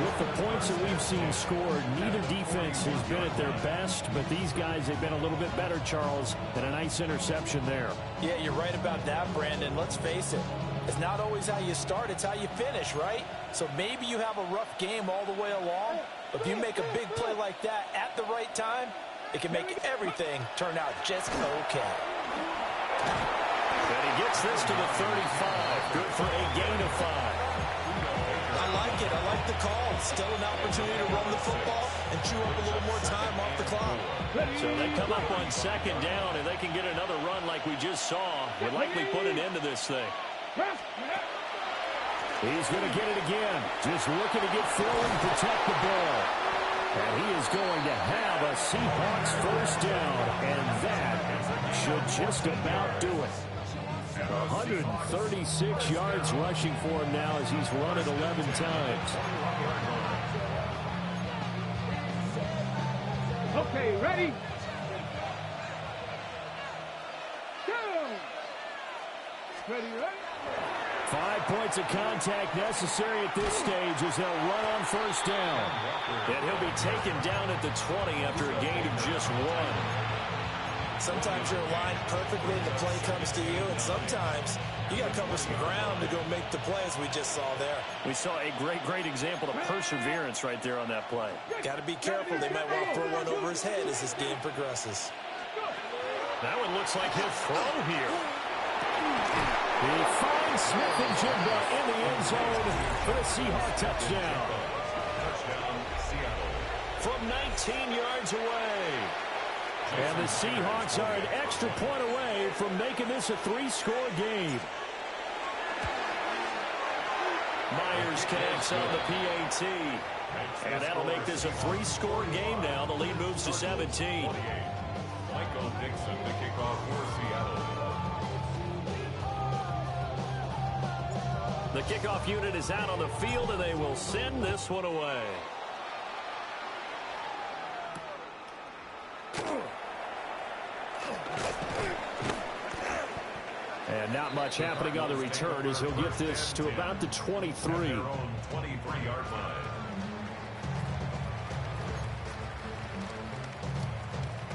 With the points that we've seen scored, neither defense has been at their best, but these guys have been a little bit better, Charles, and a nice interception there. Yeah, you're right about that, Brandon. Let's face it. It's not always how you start, it's how you finish, right? So maybe you have a rough game all the way along, but if you make a big play like that at the right time, it can make everything turn out just okay. And he gets this to the 35. Good for a gain of 5. I like it. I like the call. Still an opportunity to run the football and chew up a little more time off the clock. So they come up on 2nd down, and they can get another run like we just saw. Would likely put an end to this thing. He's going to get it again. Just looking to get Phil and protect the ball. And he is going to have a Seahawks 1st down, and that should just about do it. 136 yards rushing for him now as he's run it 11 times. Okay, ready? Go! Ready, ready? 5 points of contact necessary at this stage as they'll run on 1st down. And he'll be taken down at the 20 after a gain of just 1. Sometimes you're aligned perfectly and the play comes to you, and sometimes you got to cover some ground to go make the play, as we just saw there. We saw a great example of perseverance right there on that play. Got to be careful. They might want to throw one over his head as this game progresses. That one looks like he'll throw here. He finds Smith-Njigba in the end zone for the Seahawks touchdown. From 19 yards away. And the Seahawks are an extra point away from making this a 3-score game. Myers connects on the PAT. And that'll make this a 3-score game now. The lead moves to 17. Michael Dixon, the kickoff for Seattle. The kickoff unit is out on the field, and they will send this one away. And not much happening on the return as he'll get this to about the 23. Their own 23-yard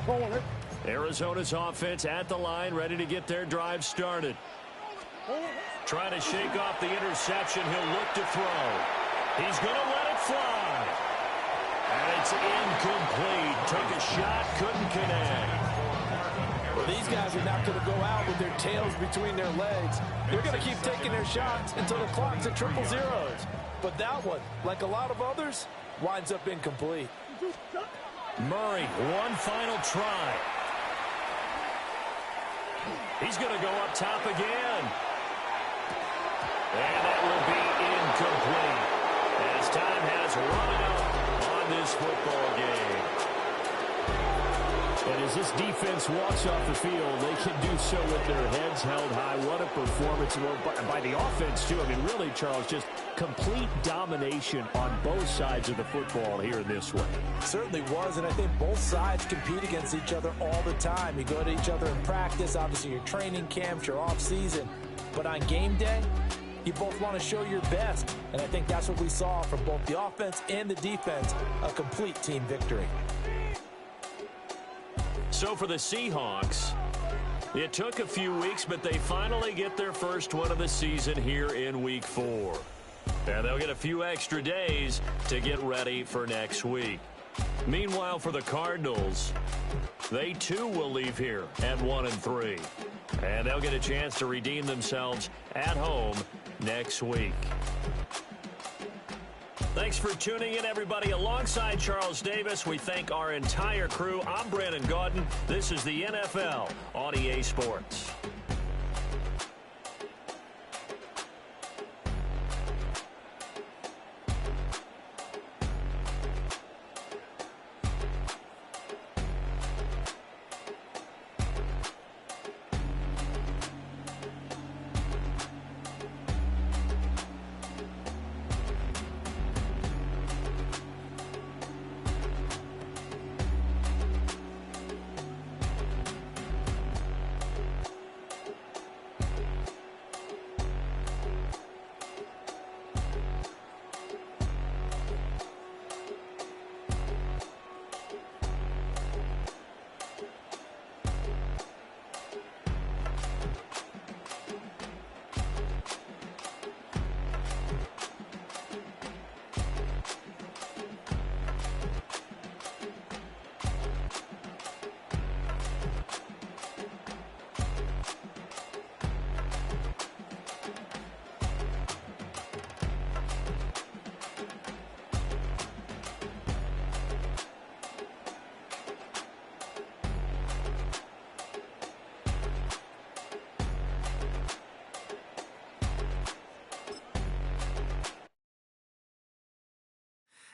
line. Arizona's offense at the line, ready to get their drive started. Trying to shake off the interception. He'll look to throw. He's going to let it fly. And it's incomplete. Took a shot, couldn't connect. Well, these guys are not going to go out with their tails between their legs. They're going to keep taking their shots until the clock's at triple zeros. But that one, like a lot of others, winds up incomplete. Murray, one final try. He's going to go up top again. And that will be incomplete as time has run out on this football game. And as this defense walks off the field, they can do so with their heads held high. What a performance by the offense, too. I mean, really, Charles, just complete domination on both sides of the football here in this one. Certainly was, and I think both sides compete against each other all the time. You go to each other in practice, obviously your training camps, your off-season. But on game day, you both want to show your best. And I think that's what we saw from both the offense and the defense, a complete team victory. So for the Seahawks, it took a few weeks, but they finally get their first win of the season here in Week 4. And they'll get a few extra days to get ready for next week. Meanwhile, for the Cardinals, they too will leave here at 1-3. And they'll get a chance to redeem themselves at home next week. Thanks for tuning in, everybody. Alongside Charles Davis, we thank our entire crew. I'm Brandon Gaudin. This is the NFL on EA Sports.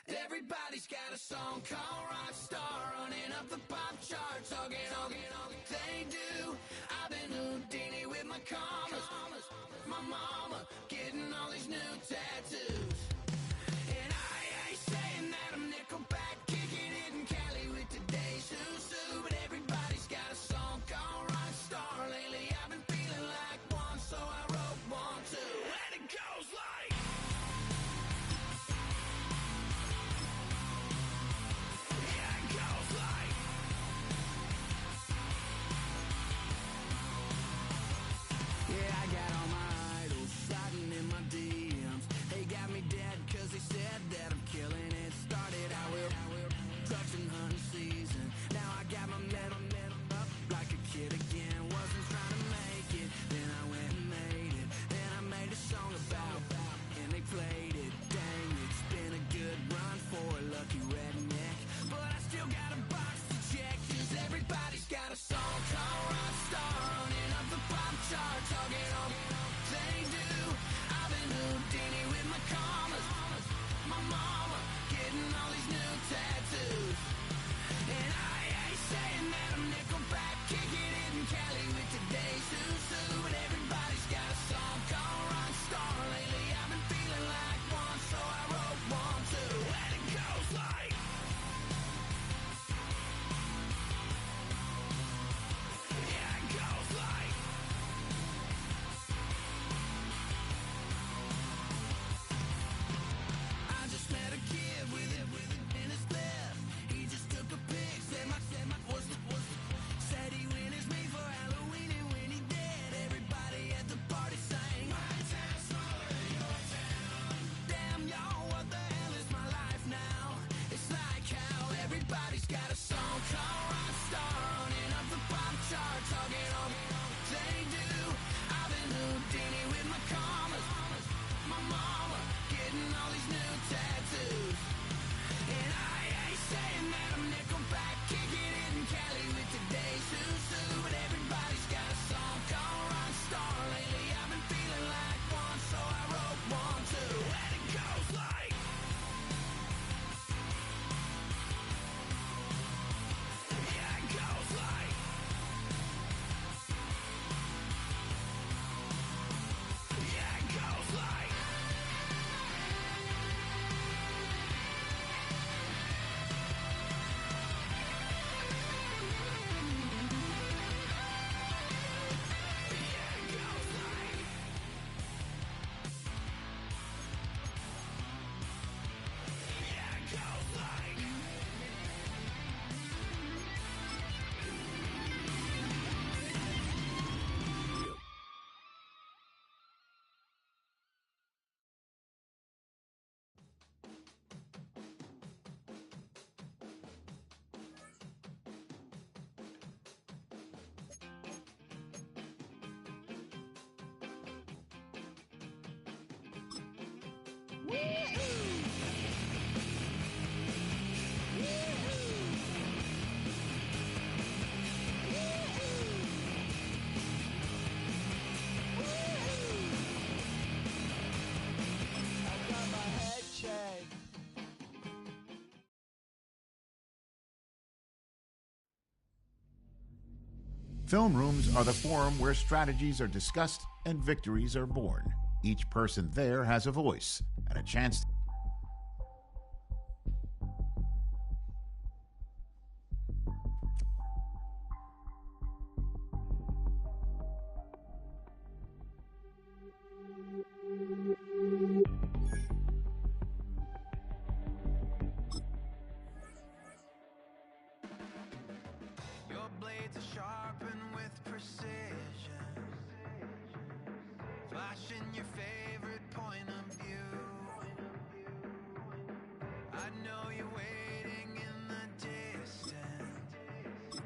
Everybody's got a song called Rockstar, running up the pop charts, hugging, they do. I've been Houdini with my commas, my mama getting all these new tattoos. And I ain't saying that I'm Nickelback, kicking it in Cali with today's who's who, but everybody's got a song called Rockstar. Lately I've been feeling like one, so I wrote one too, and it goes like. Film rooms are the forum where strategies are discussed and victories are born. Each person there has a voice and a chance. Your blades are sharpened with precision, flashing your favorite point of view. I know you're waiting in the distance,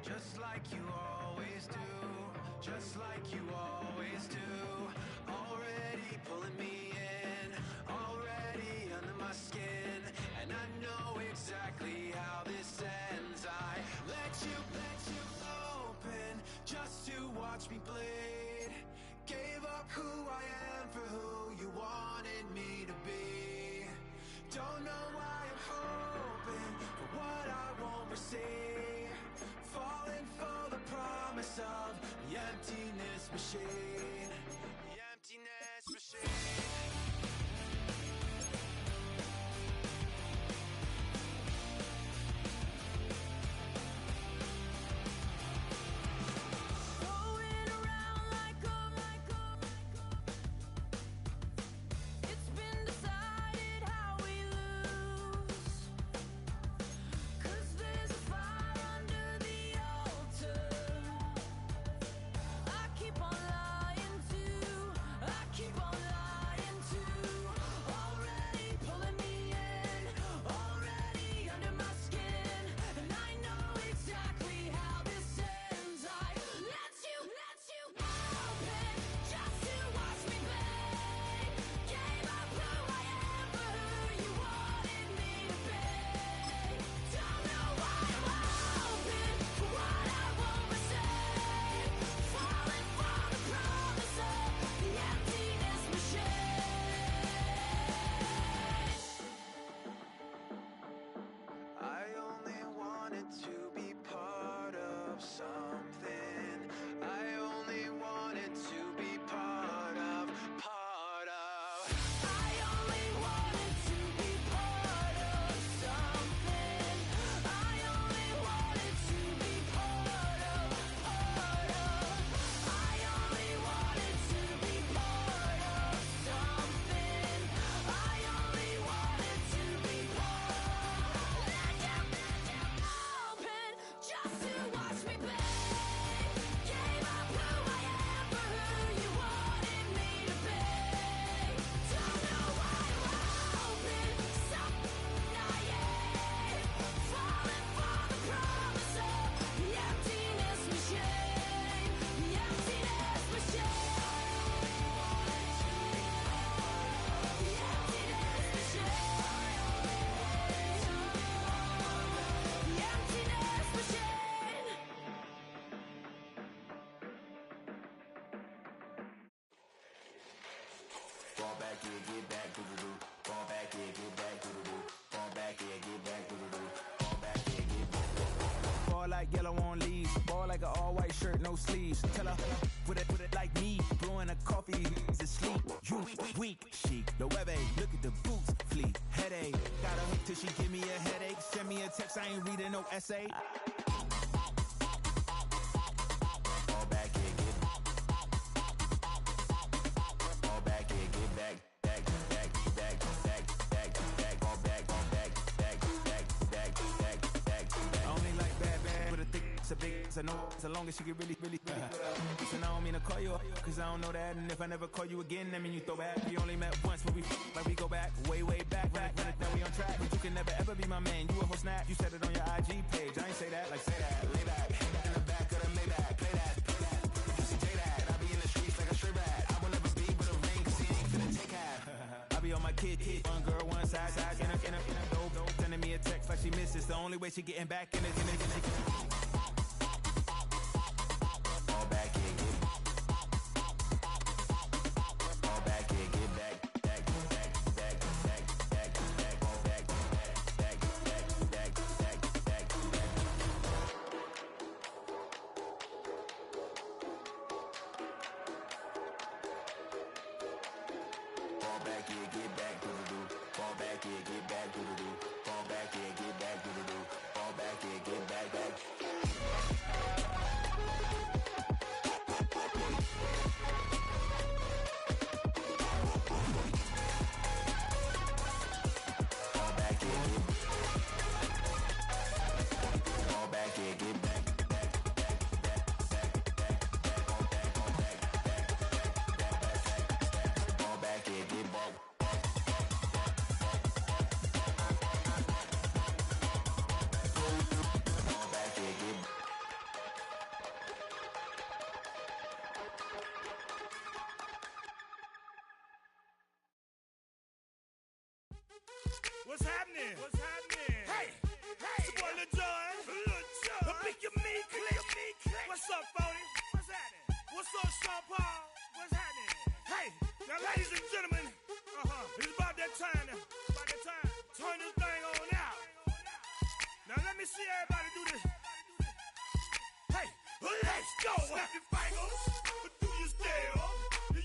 just like you always do, just like you always do. Already pulling me in, already under my skin, and I know exactly how this ends. I let you open just to watch me bleed. Gave up who I am for who you wanted me to be. Don't know why I'm hoping for what I won't receive. Falling for the promise of the emptiness machine. The emptiness machine. Going around like a it's been decided how we lose. 'Cause there's a fire under the altar. I keep on lying to, I keep on lying to. Already pulling me in, already under my skin, and I know exactly how this ends. I let you open just to watch me bleed. Gave up who I am for who you wanted me to be. Don't know why I'm hoping for what I won't receive. Falling for the promise of the emptiness machine. I only wanted to be part of something. I only wanted to be part of. I only wanted to be part of something. I only wanted to be part of. I only wanted to be part of something. I only wanted to be part. Let you open just to watch me bleed. Gave up who I am for who you wanted me to be. Don't know why I'm hoping something naive. Falling for the promise of the emptiness machine. The emptiness machine. The emptiness machine. The emptiness machine. Fall back, yeah, get back, doo-doo-doo. Fall back, yeah, get back, doo-doo-doo. Fall back, yeah, get back, doo-doo-doo. Fall back, yeah, get back. Ball like yellow on leaves. Ball like an all-white shirt, no sleeves. Tell her, put it like me. Blowing a coffee, he's asleep. You weak, chic. The web look at the boots, fleet. Headache, got a hook till she give me a headache. Send me a text, I ain't reading no essay. Fall back, yeah, get back. Fall back, yeah, get back. Back. Fall back, back. I only like bad, with a thick, it's a big, it's a no, so long as she get really good. Listen, I don't mean to call you up, cause I don't know that, and if I never call you again, that mean you throw back. We only met once, but we like we go back, way back, right, now we on track, but you can never ever be my man, you a whole snap, you said it on your IG page, I ain't say that, like say that, lay back, in the back of the Maybach, play that, you see J that, I be in the streets like a stray rat, I will never be with a ring, cause he ain't finna take half, I be on my kid. One girl, one side, in a dope, sending me a text like she misses. The only way she getting back in it. Fall back here, get fall back here, get back, back, back, back, back, back, back, fall back, back, back, back, back, back, back. Fall back here, get back, doo-doo-doo. Fall back here, get back, doo-doo-doo. Fall back here, get back, doo-doo-doo. Fall back here, get back, back. Fall back here, get back, back, back, back, back, back, back, fall back, back, back, back, fall back here, get back. Fall back here, get back. What's happening? What's happening? Hey, it's your boy Lil Jon. The Pick Your Me Click. What's up, Phony? What's happening? What's up, Sean Paul? What's happening? Hey, now ladies and gentlemen, it's about that time. Turn this thing on out. Now let me see everybody do this. Hey, let's go. Snap your fingers, do your step.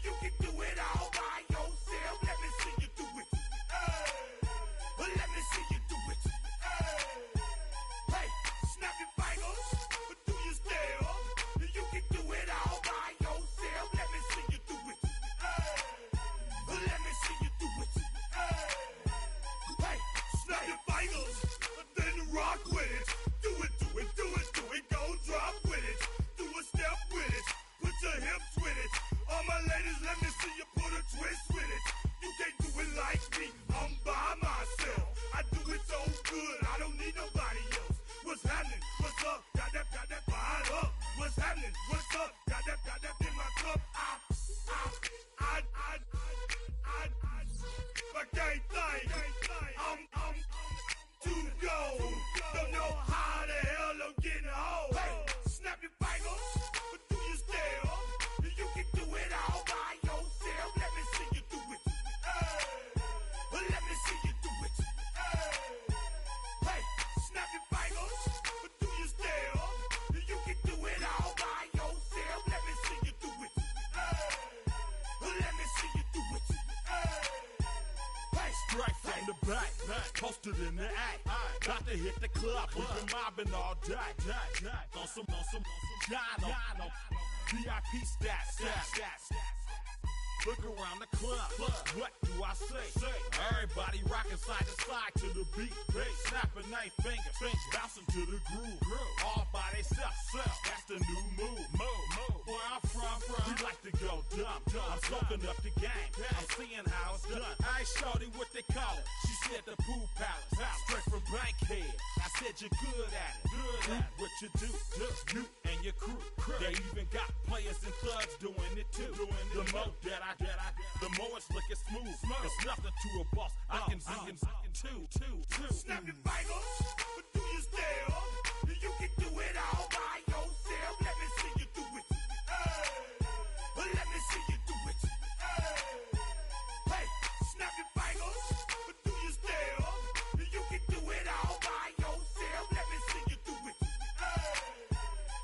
You can do it all by yourself. Let me see you do it. Let me see you do it. Hey, snap your fingers, do your step. You can do it all by yourself. Let me see you do it. Let me see you do it. Hey, snap your fingers, then rock with it. Do it, do it, do it, do it. Go drop with it. Do a step with it. Put your hips with it. All my ladies, let me see you put a twist with it. You can't do it like me. I'm by myself. I do it so good. I don't need nobody else. What's happening? What's up? Got that fired up. What's happening? What's up? Got that in my cup. I can't think. I'm to go. Don't know how the hell I'm getting home. Hey, snap your fingers, do your step. You can do it all by yourself. Let me see you do it. Let me see you do it. Hey, snap your fingers, do your step. You can do it all by yourself. Let me see you do it. Let me see you do it. Hey, Straight from the back, posted in the act. Got to hit the club, we've been mobbing all day. On some Jono, VIP stats. Look around the club, what do I say? Everybody rocking side to side to the beat. Snapping their fingers, bouncing to the groove. All by themselves, that's the new move. Where I'm from, we like to go dumb. I'm soaking up the game, I'm seeing how it's done. I ain't shorty what they call it. She said the pool palace, straight from Bankhead. I said you're good at it. What you do, you and your crew. They even got players and thugs doing it too. The more that the more it's looking smooth. It's nothing to a boss. I can see him two. snap your fingers, do your step. You can do it all by yourself. Let me see you do it. Let me see you do it. Hey, snap your fingers, do your step. You can do it all by yourself. Let me see you do it.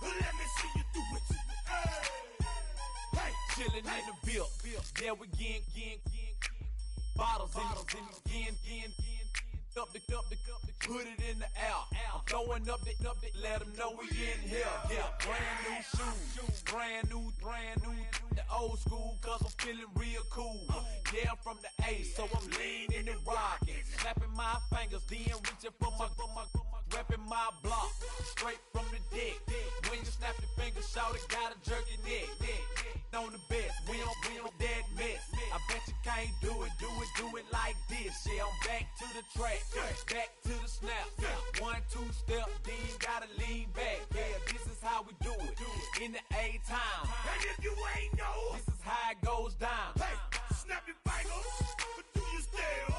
Let me see you do it. Hey, Chillin' in the bill. There we again. Bottles in again. Up the put it in the air. I'm throwing up the, let them know we in here. Yeah, brand new shoes, brand new. The old school, cause I'm feeling real cool. Yeah, I'm from the A, so I'm leaning and rocking. Snapping my fingers, then reaching for my repping my block. Straight from the deck. When you snap your fingers, shout it, gotta jerk your neck. On the best, we don't dead mess. I bet you can't do it like this. Yeah, I'm back to the track, back to the snap. 1, 2 step, then gotta lean back. Yeah, this is how we do it in the A-time. and if you ain't know, This is how it goes down. hey, snap your fingers, do your step.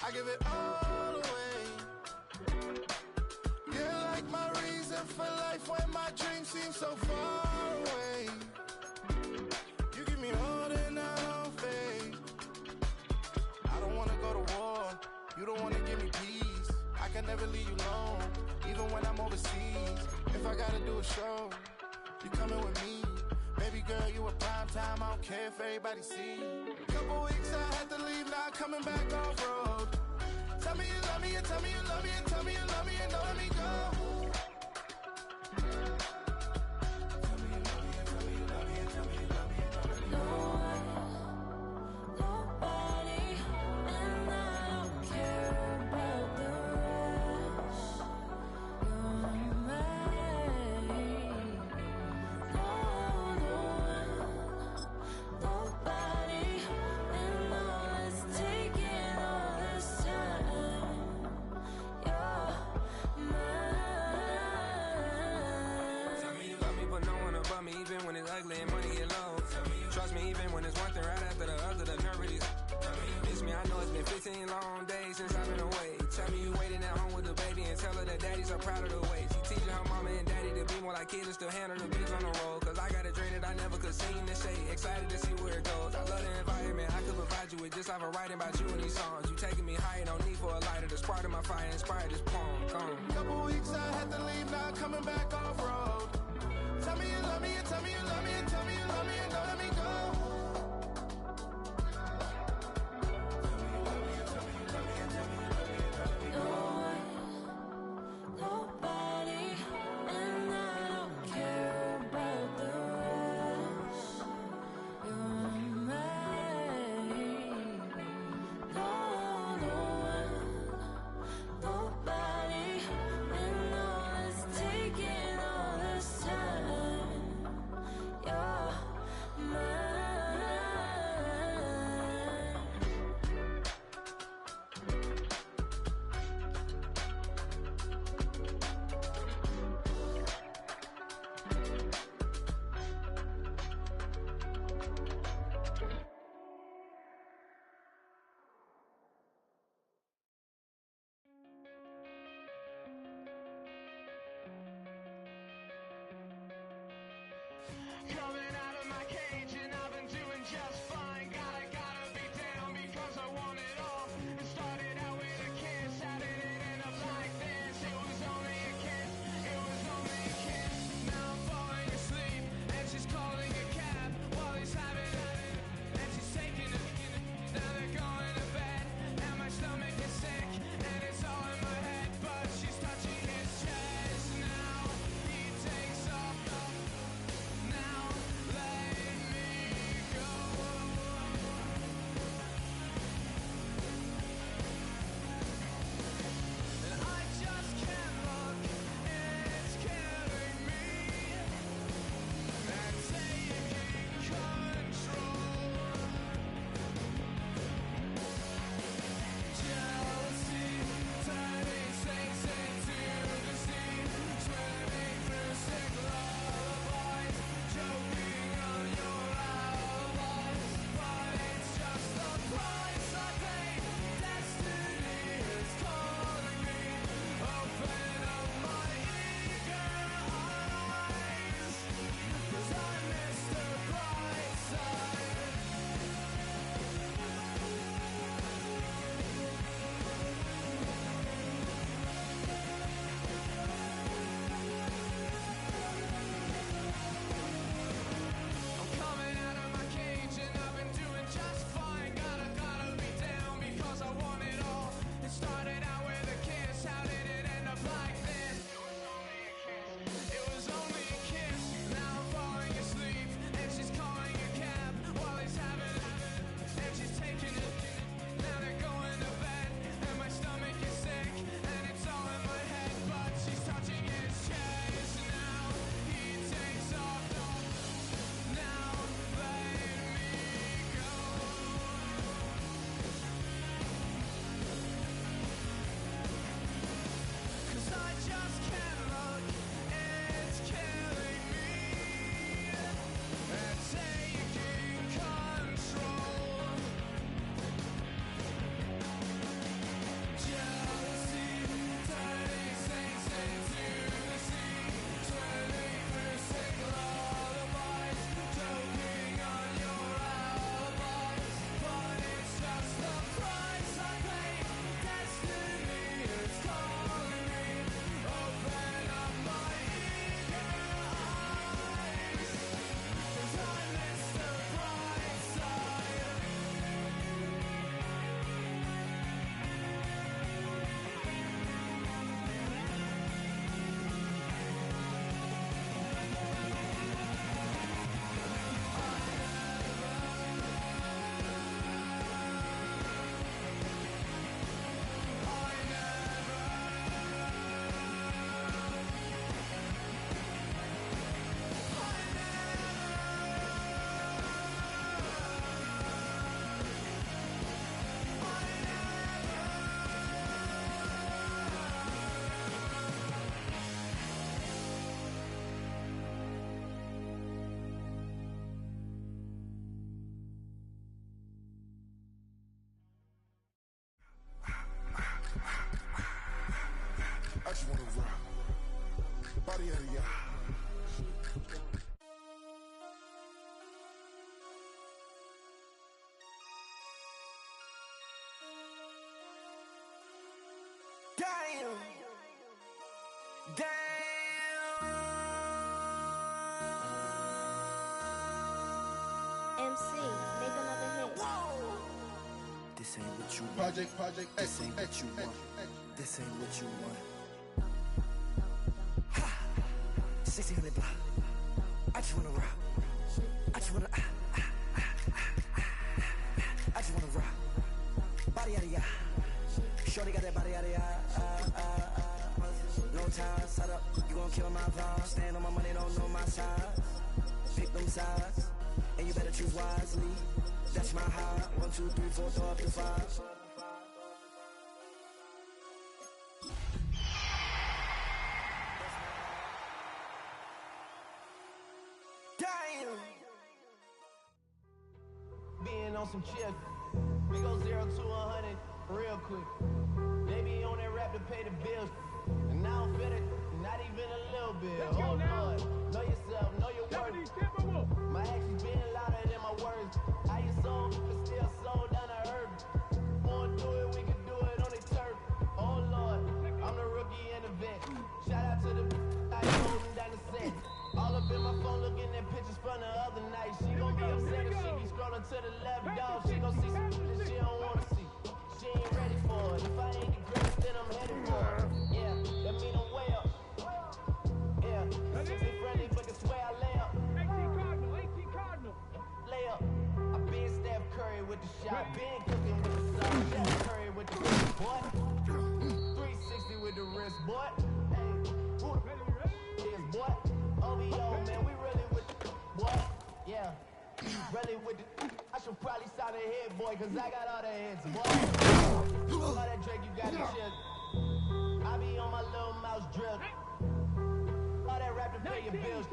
I give it all away. You're like my reason for life when my dreams seem so far away. You give me all that I don't fade. I don't wanna go to war. You don't wanna give me peace. I can never leave you alone, even when I'm overseas. If I gotta do a show, you coming with me. Baby girl, you a prime time. I don't care if everybody see. Couple weeks I had to leave, now coming back off road. Tell me you love me, and tell me you love me, and tell me you love me, and don't let me go. Tell me you love me, and tell me you love me, and tell me you love me, and don't let me go. Nobody, and I don't care about the rest. You're mine. No one, nobody, and all it's taking all this time. You're mine. Tell me you love me, but no one above me, even when it's ugly and money get low. Trust me, even when it's one thing right after the other, the nerve really. Miss me, I know it's been 15 long days since I've been away. Tell me you waiting at home with the baby and tell her that daddy's so proud of the way. She teaching her mama and daddy to be more like kids and still handle the biz on the road. Cause I got a dream that I never could sing to say. Excited to see where it goes. I love the environment, I could provide you with just like a writing about you in these songs. You taking me higher, no need for a lighter. The spark of my fire inspired this poem. Come. Couple weeks I had to leave, now coming back off road. Tell me you love me, and tell me you love me, and tell me you love me, and don't let me go. Nobody, and I don't care about the rest. You're mine. No one, nobody, and all it's taking all this time. You're mine. Coming out of my cage and I've been doing just fine. Gotta be down because I want it all. It started out with a kiss, how did it end up like this? It was only a kiss, it was only a kiss. Now I'm falling asleep and she's calling a cab while he's having and she's taking it. Now they're going to bed and my stomach is sick and it's all in my head, but she's touching his chest. Now he takes off. Now MC, make another hit. This ain't what you want. Project, this ain't what you want. This ain't what you want. Ha! 1600 block. I just wanna rock. I just wanna I just wanna rock. Body yada yada. Shorty got that body yada yada. No time, set up. You gon' kill my vibe. Stand on my money, don't know my size. Pick them sides, and you better choose wisely. That's my high. 1, 2, 3, 4, throw up to 5. Damn. Being on some chill, we go 0 to 100 real quick. They be on that rap to pay the bills, and I don't feel it, not even a little bit. Oh Lord, know yourself, know your worth. My actions being louder than my words. How you sold, but still sold down to earth. Wanna do it, we can do it on the turf. Oh Lord, I'm the rookie in the vet. Shout out to the I holding down the set. All up in my phone looking at pictures from the other night. She gon' be upset if she be scrolling to the left, dog. She gon' see some shit she don't wanna see. She ain't ready for it. If I ain't the greatest, then I'm headed for it. Yeah, that mean I'm way up. Yeah, 60 friendly, but this way I lay up. 18 Cardinal. Lay up. I been Steph Curry with the shot. Been cooking with the sauce. Steph Curry with the wrist, boy. 360 with the wrist, boy. Hey, who the is, boy? OVO, man, we really with the boy. Yeah, really with the. I should probably sign a hit, boy, cause I got all the hits, boy. All that Drake, you got the shit. I be on my little mouse drip. All that rap to pay your bills.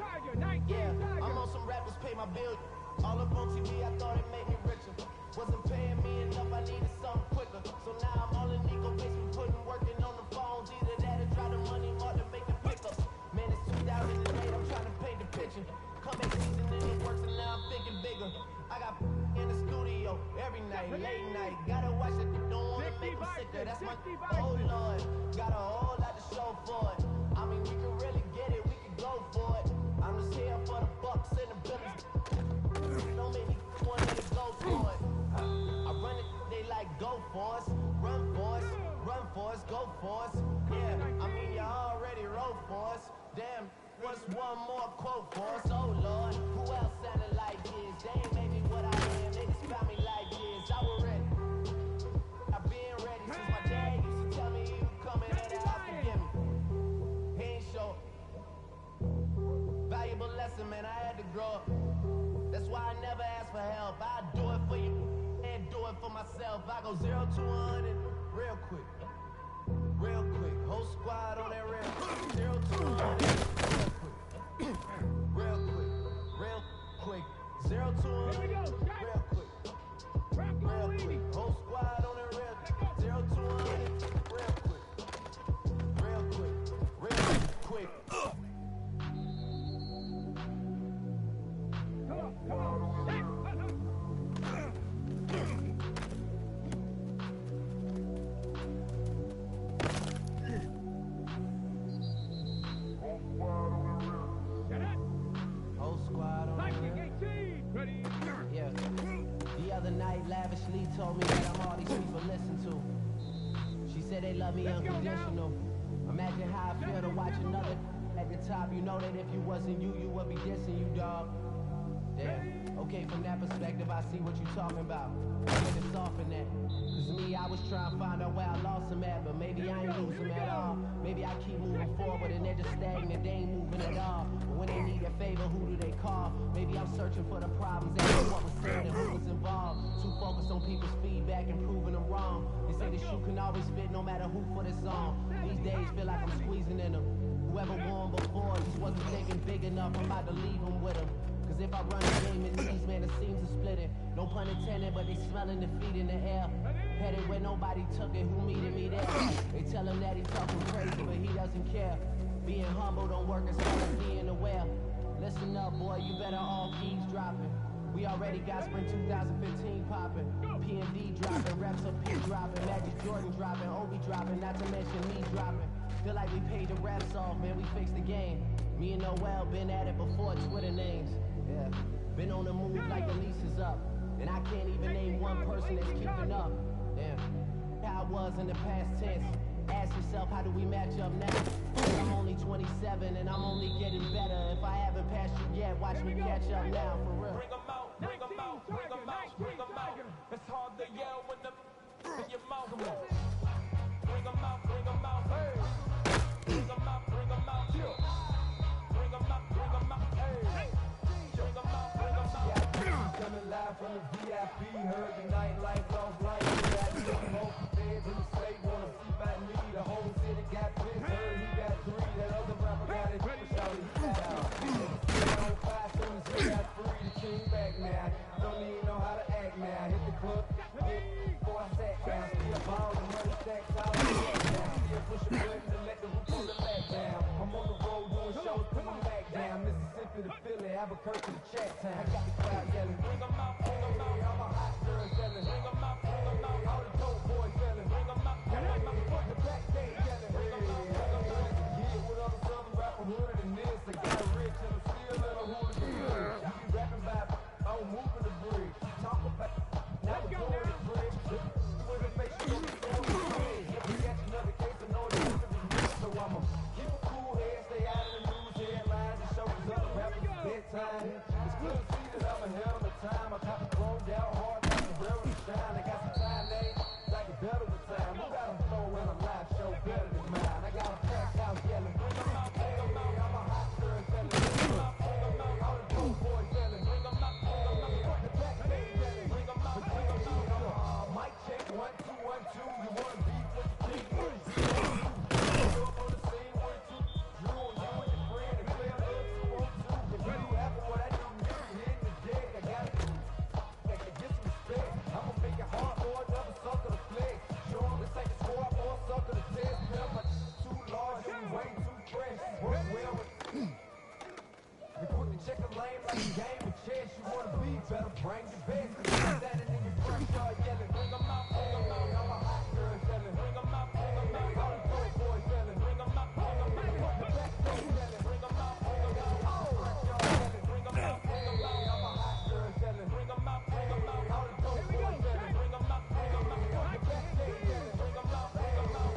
Yeah, I'm on some rappers pay my bills. All up on TV, I thought it made me richer. Wasn't paying me enough, I needed something quicker. So now I'm all in Nico basement, working on the phones. Either that or try the money hard to make the pickups. Man, it's 2008, I'm trying to paint the picture. Comeback season and it works and now I'm thinking bigger. I got in the studio every night, late night. Gotta watch it, don't wanna make them sicker. That's my, oh Lord. Got a whole lot to show for it. I mean, we can really get it, we can go for it. I'm just here for the bucks and the billies. Don't make me want to go for it. I run it, they like go for us, run for us, go for us. Yeah, I mean you already wrote for us. Damn, what's one more quote for us? Oh Lord, who else sounded like this? They ain't made me what I am, they just found me like this. I was ready, I've been ready since my dad used to tell me he was coming in the house to get me. He ain't show. Valuable lesson, man, I had to grow up. That's why I never ask for help. I do it for you and do it for myself. I go 0 to 100 real quick. Real quick. Whole squad on that real quick. 0 to 100 real quick. Real quick. 0 to 100 real quick. Real quick. Whole squad on that real quick. 0 to 100 real quick. Real quick. Real quick. Come on. Whole squad on Ready? yeah. The other night, lavishly told me that I'm all these people listen to. She said they love me unconditional. Imagine how I feel to watch another at the top. You know that if you wasn't you, you would be dissing you, dog. Damn. Okay, from that perspective, I see what you're talking about. I'm gonna soften that. Cause me, I was trying to find out where I lost them at, but maybe I ain't lose them at all. Maybe I keep moving forward and they're just stagnant, they ain't moving at all. But when they need a favor, who do they call? Maybe I'm searching for the problems and what was said and who was involved. Too focused on people's feedback and proving them wrong. They say the shoe can always fit no matter who for this song. These days feel like I'm squeezing in them. Whoever won before just wasn't thinking big enough, I'm about to leave them with them. Cause if I run the game in these, man, the seams are splitting. No pun intended, but they smelling defeat in the air. Headed where nobody took it, who needed me there? They tell him that he talking crazy, but he doesn't care. Being humble don't work as well as being aware. Listen up, boy, you better all eavesdropping. We already got spring 2015 popping. P&D dropping, reps up P dropping, Magic Jordan dropping, Obi dropping, not to mention me dropping. Feel like we paid the reps off, man, we fixed the game. Me and Noel been at it before Twitter names. Yeah. Been on the move like the lease is up. And I can't even name one person that's keeping up. Damn. How I was in the past tense. Ask yourself, how do we match up now? I'm only 27 and I'm only getting better. If I haven't passed you yet, watch me catch up now, for real. Bring 'em out, bring 'em out, bring 'em out, bring 'em out. It's hard to yell when the in your mouth. Bring 'em out, bring 'em out. Hey. Bring 'em out, bring 'em out. Bring 'em out, bring 'em out. Hey. Bring 'em out, bring 'em out. Coming live from the VIP, heard the nightlife, lost life. Got most feds in the state, wanna see by me. The whole city got pissed, heard he got 3. That other rapper got it, push out his out. On 5, soon as he got free, the king back now. Don't even know how to act now. Hit the club, before I sat down. See a ball and money stacks all the way down. Still push a button to let the roof pull the back down. I'm on the road doing shows, put my back down. Mississippi to Philly, Albuquerque to Chat Town. I got the crowd yelling, bring 'em out, bring 'em out. I'm a hot girl selling, bring 'em out, bring 'em out. All the dope boys selling, bring 'em out, bring 'em out. Fuck the backstage yelling, bring 'em out, bring 'em out. Yeah, what other southern rapper hood than this? I got rich and I'm still in a hooligan hood. You be rapping about, I'm moving the bridge. Talk about, now we're doing the bridge. With a face, you gonna be throwing the bridge. If we catch another case, I know the music is rich. So I'ma keep a cool head, stay out of the news headlines, and show these other rappers it's bedtime. It's good to see that I'm ahead of my time. I cop a chromed out hard, got the rail to shine. I got some time, they like it better with time. Who got them throw in a live show better than mine? I got a packed house yelling, bring 'em out, bring 'em out. I'm a hot girl selling, bring 'em out, bring 'em out. All the dope boys selling, bring 'em out, bring 'em out. Fuck the backstage yelling, bring 'em out, bring 'em out. Mic check, 1, 2, 1, 2. You wanna beef with the king? What is you gonna do? Show up on the scene with you. Drew on you and your friend and play a little 2-on-2. If you happen what I do, you hitting the deck. I got it. I can get some respect. I'ma make it hard for another sucker to flex. Show 'em this ain't the score for a sucker to test. Feel my too large and way too fresh. Work well with. You put the checker lane like a game of chess. You wanna be better, bring your best. You're standing in your front yard yelling, bring 'em out, bring 'em out. I'm a hot girl selling, bring 'em out, bring 'em out. All the dope boys selling, bring 'em out, bring 'em out. Fuck the backstage selling, bring 'em out, bring 'em out. Front yard selling, bring 'em out, bring 'em out. I'm a hot girl selling, bring 'em out, bring 'em out. All the dope boys selling, bring 'em out, bring 'em out. Fuck the backstage selling, bring 'em out, bring 'em out.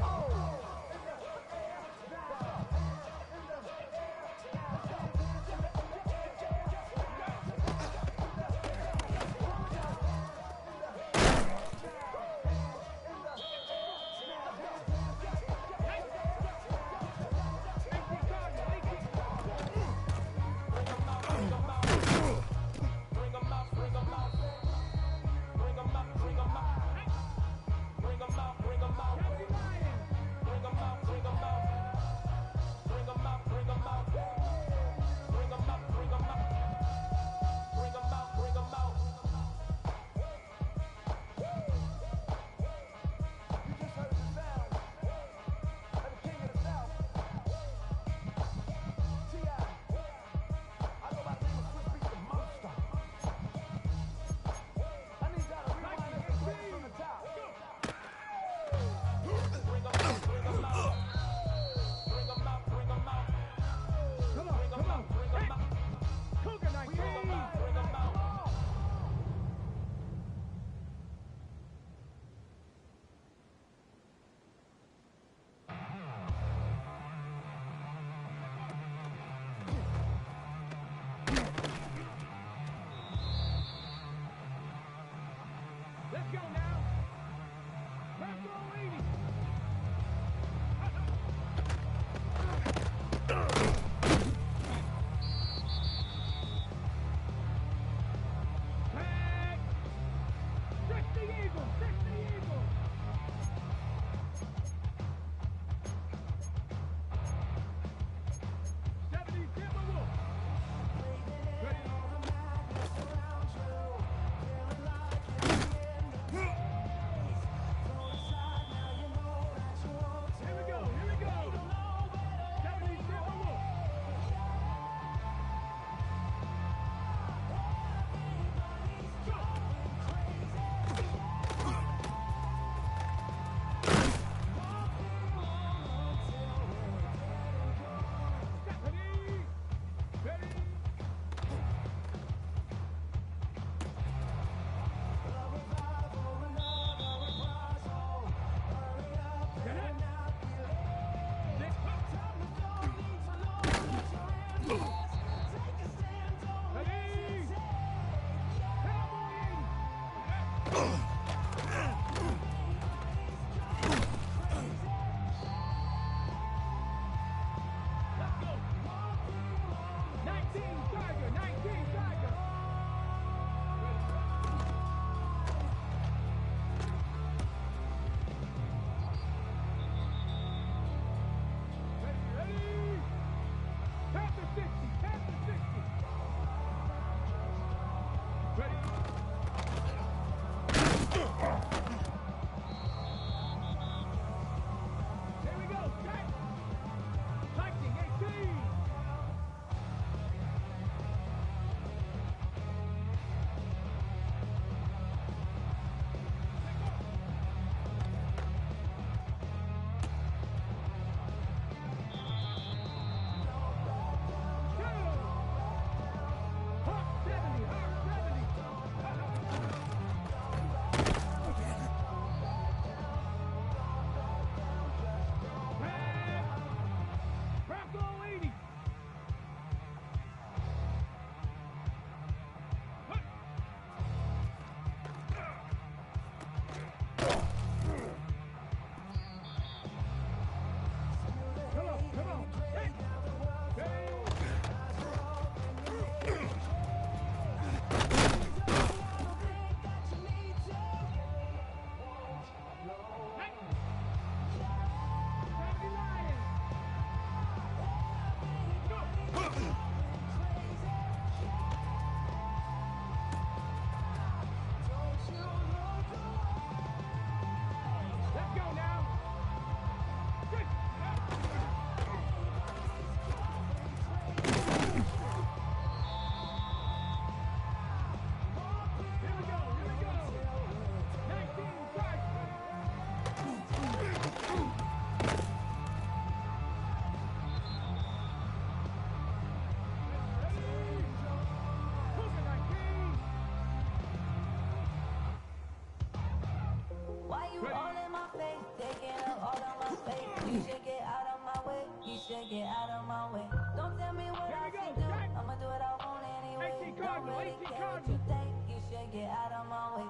Get out of my way. Don't tell me what I should do. I'ma do what I want anyway. Don't really care what you think. You should get out of my way.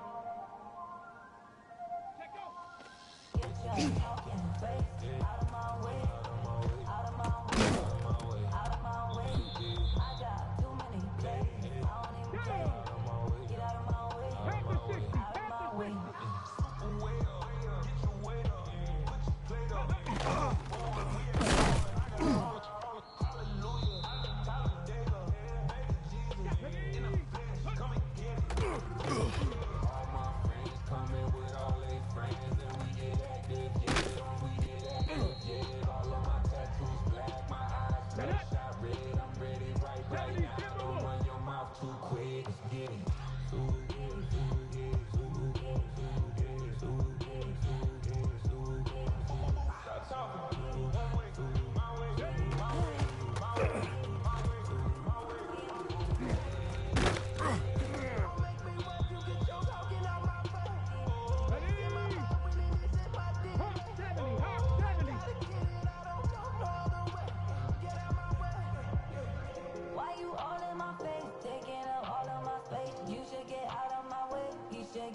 Get your talking face out of my way. Out of my way. Out of my way. I got too many plays. I don't even play. Get out of my way. Out of my way.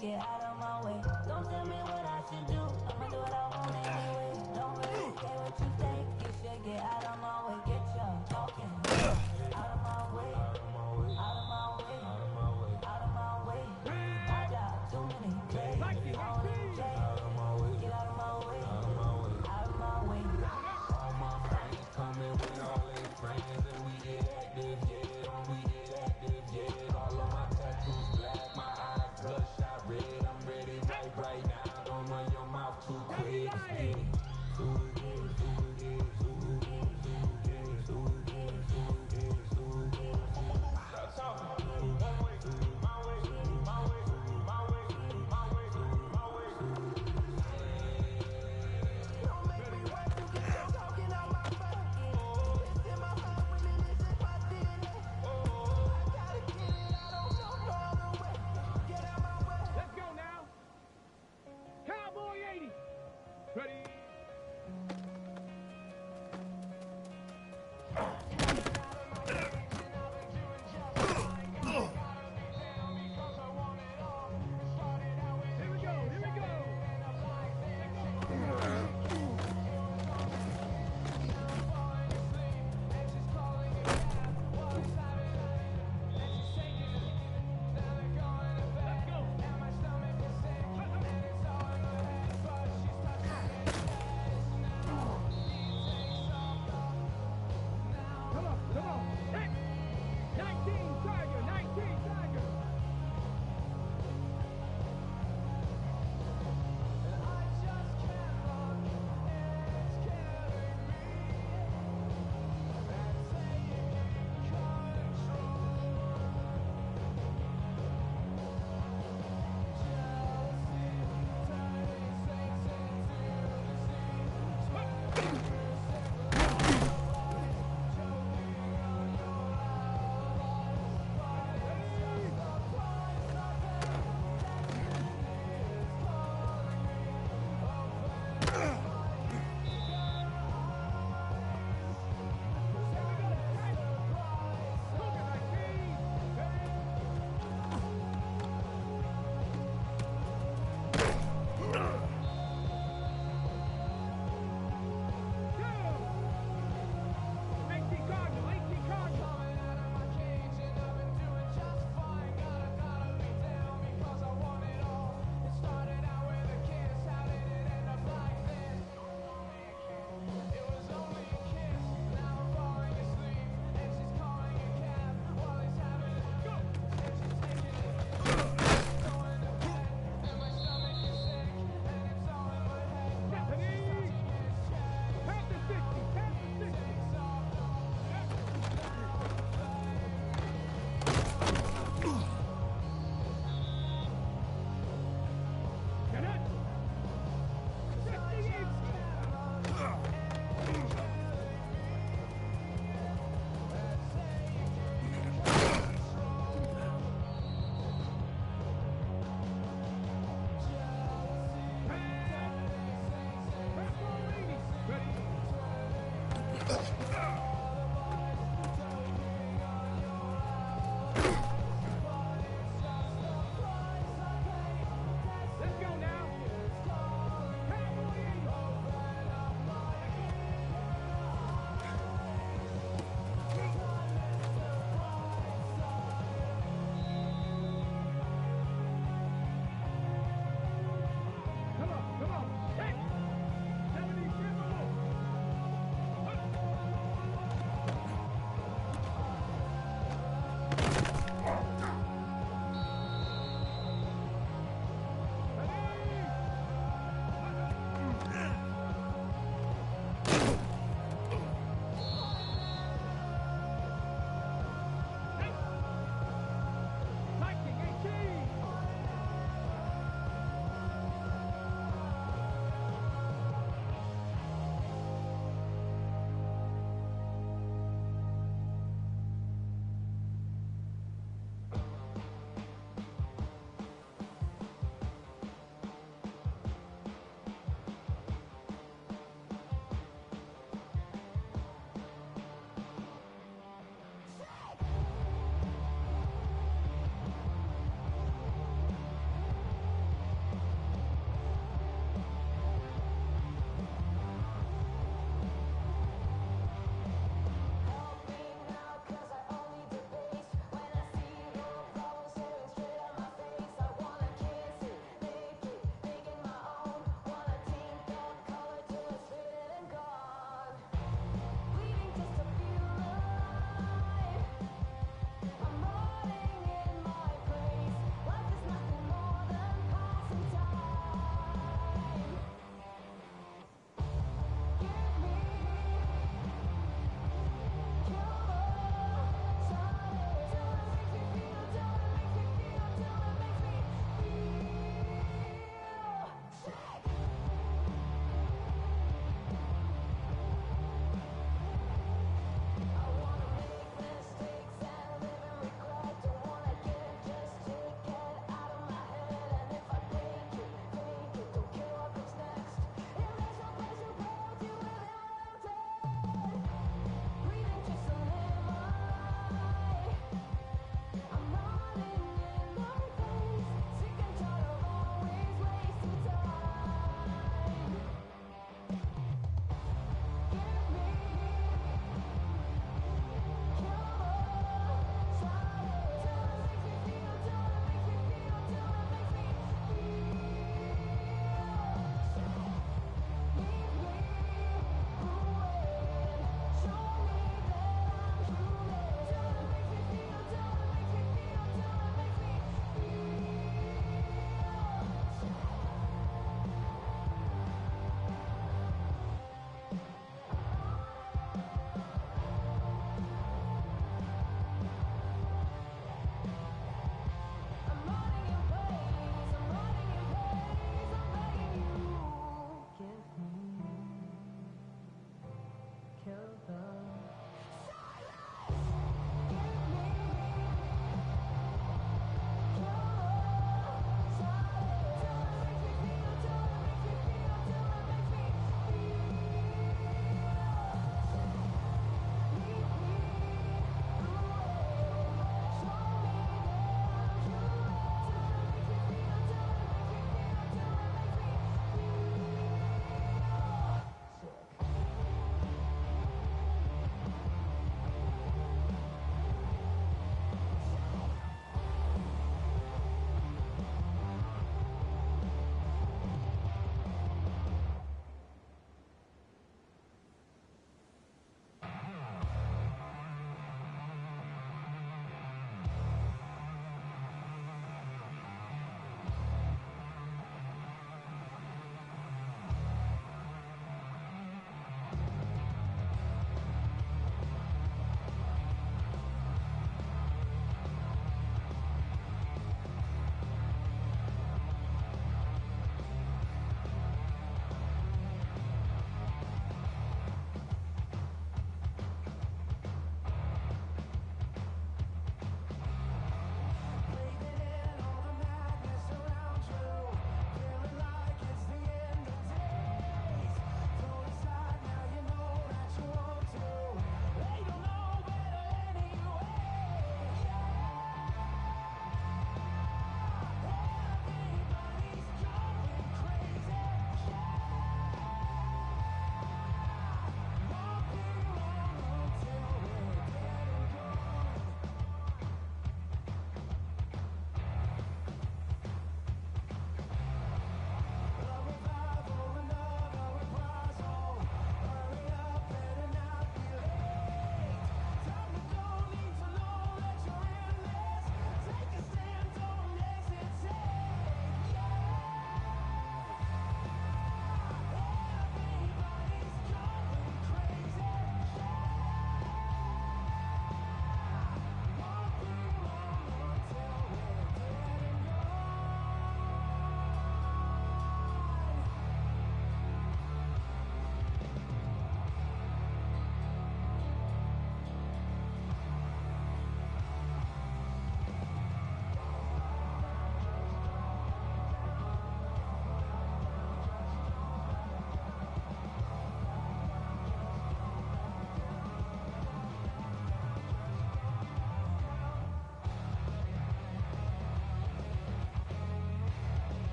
Get out of my way. Don't tell me what I should do. I'ma do what I want anyway. Don't really care what you think. You should get out of my way. Get your talking out of my way. Out of my way. Out of my way. I got too many plays. I don't even play. Get out of my way. Out of my way. All my friends coming with all their friends and we get active, yeah. We get active, yeah. All of my tattoos black, my eyes bloodshot red. I'm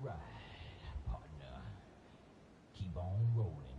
right, partner. Keep on rolling.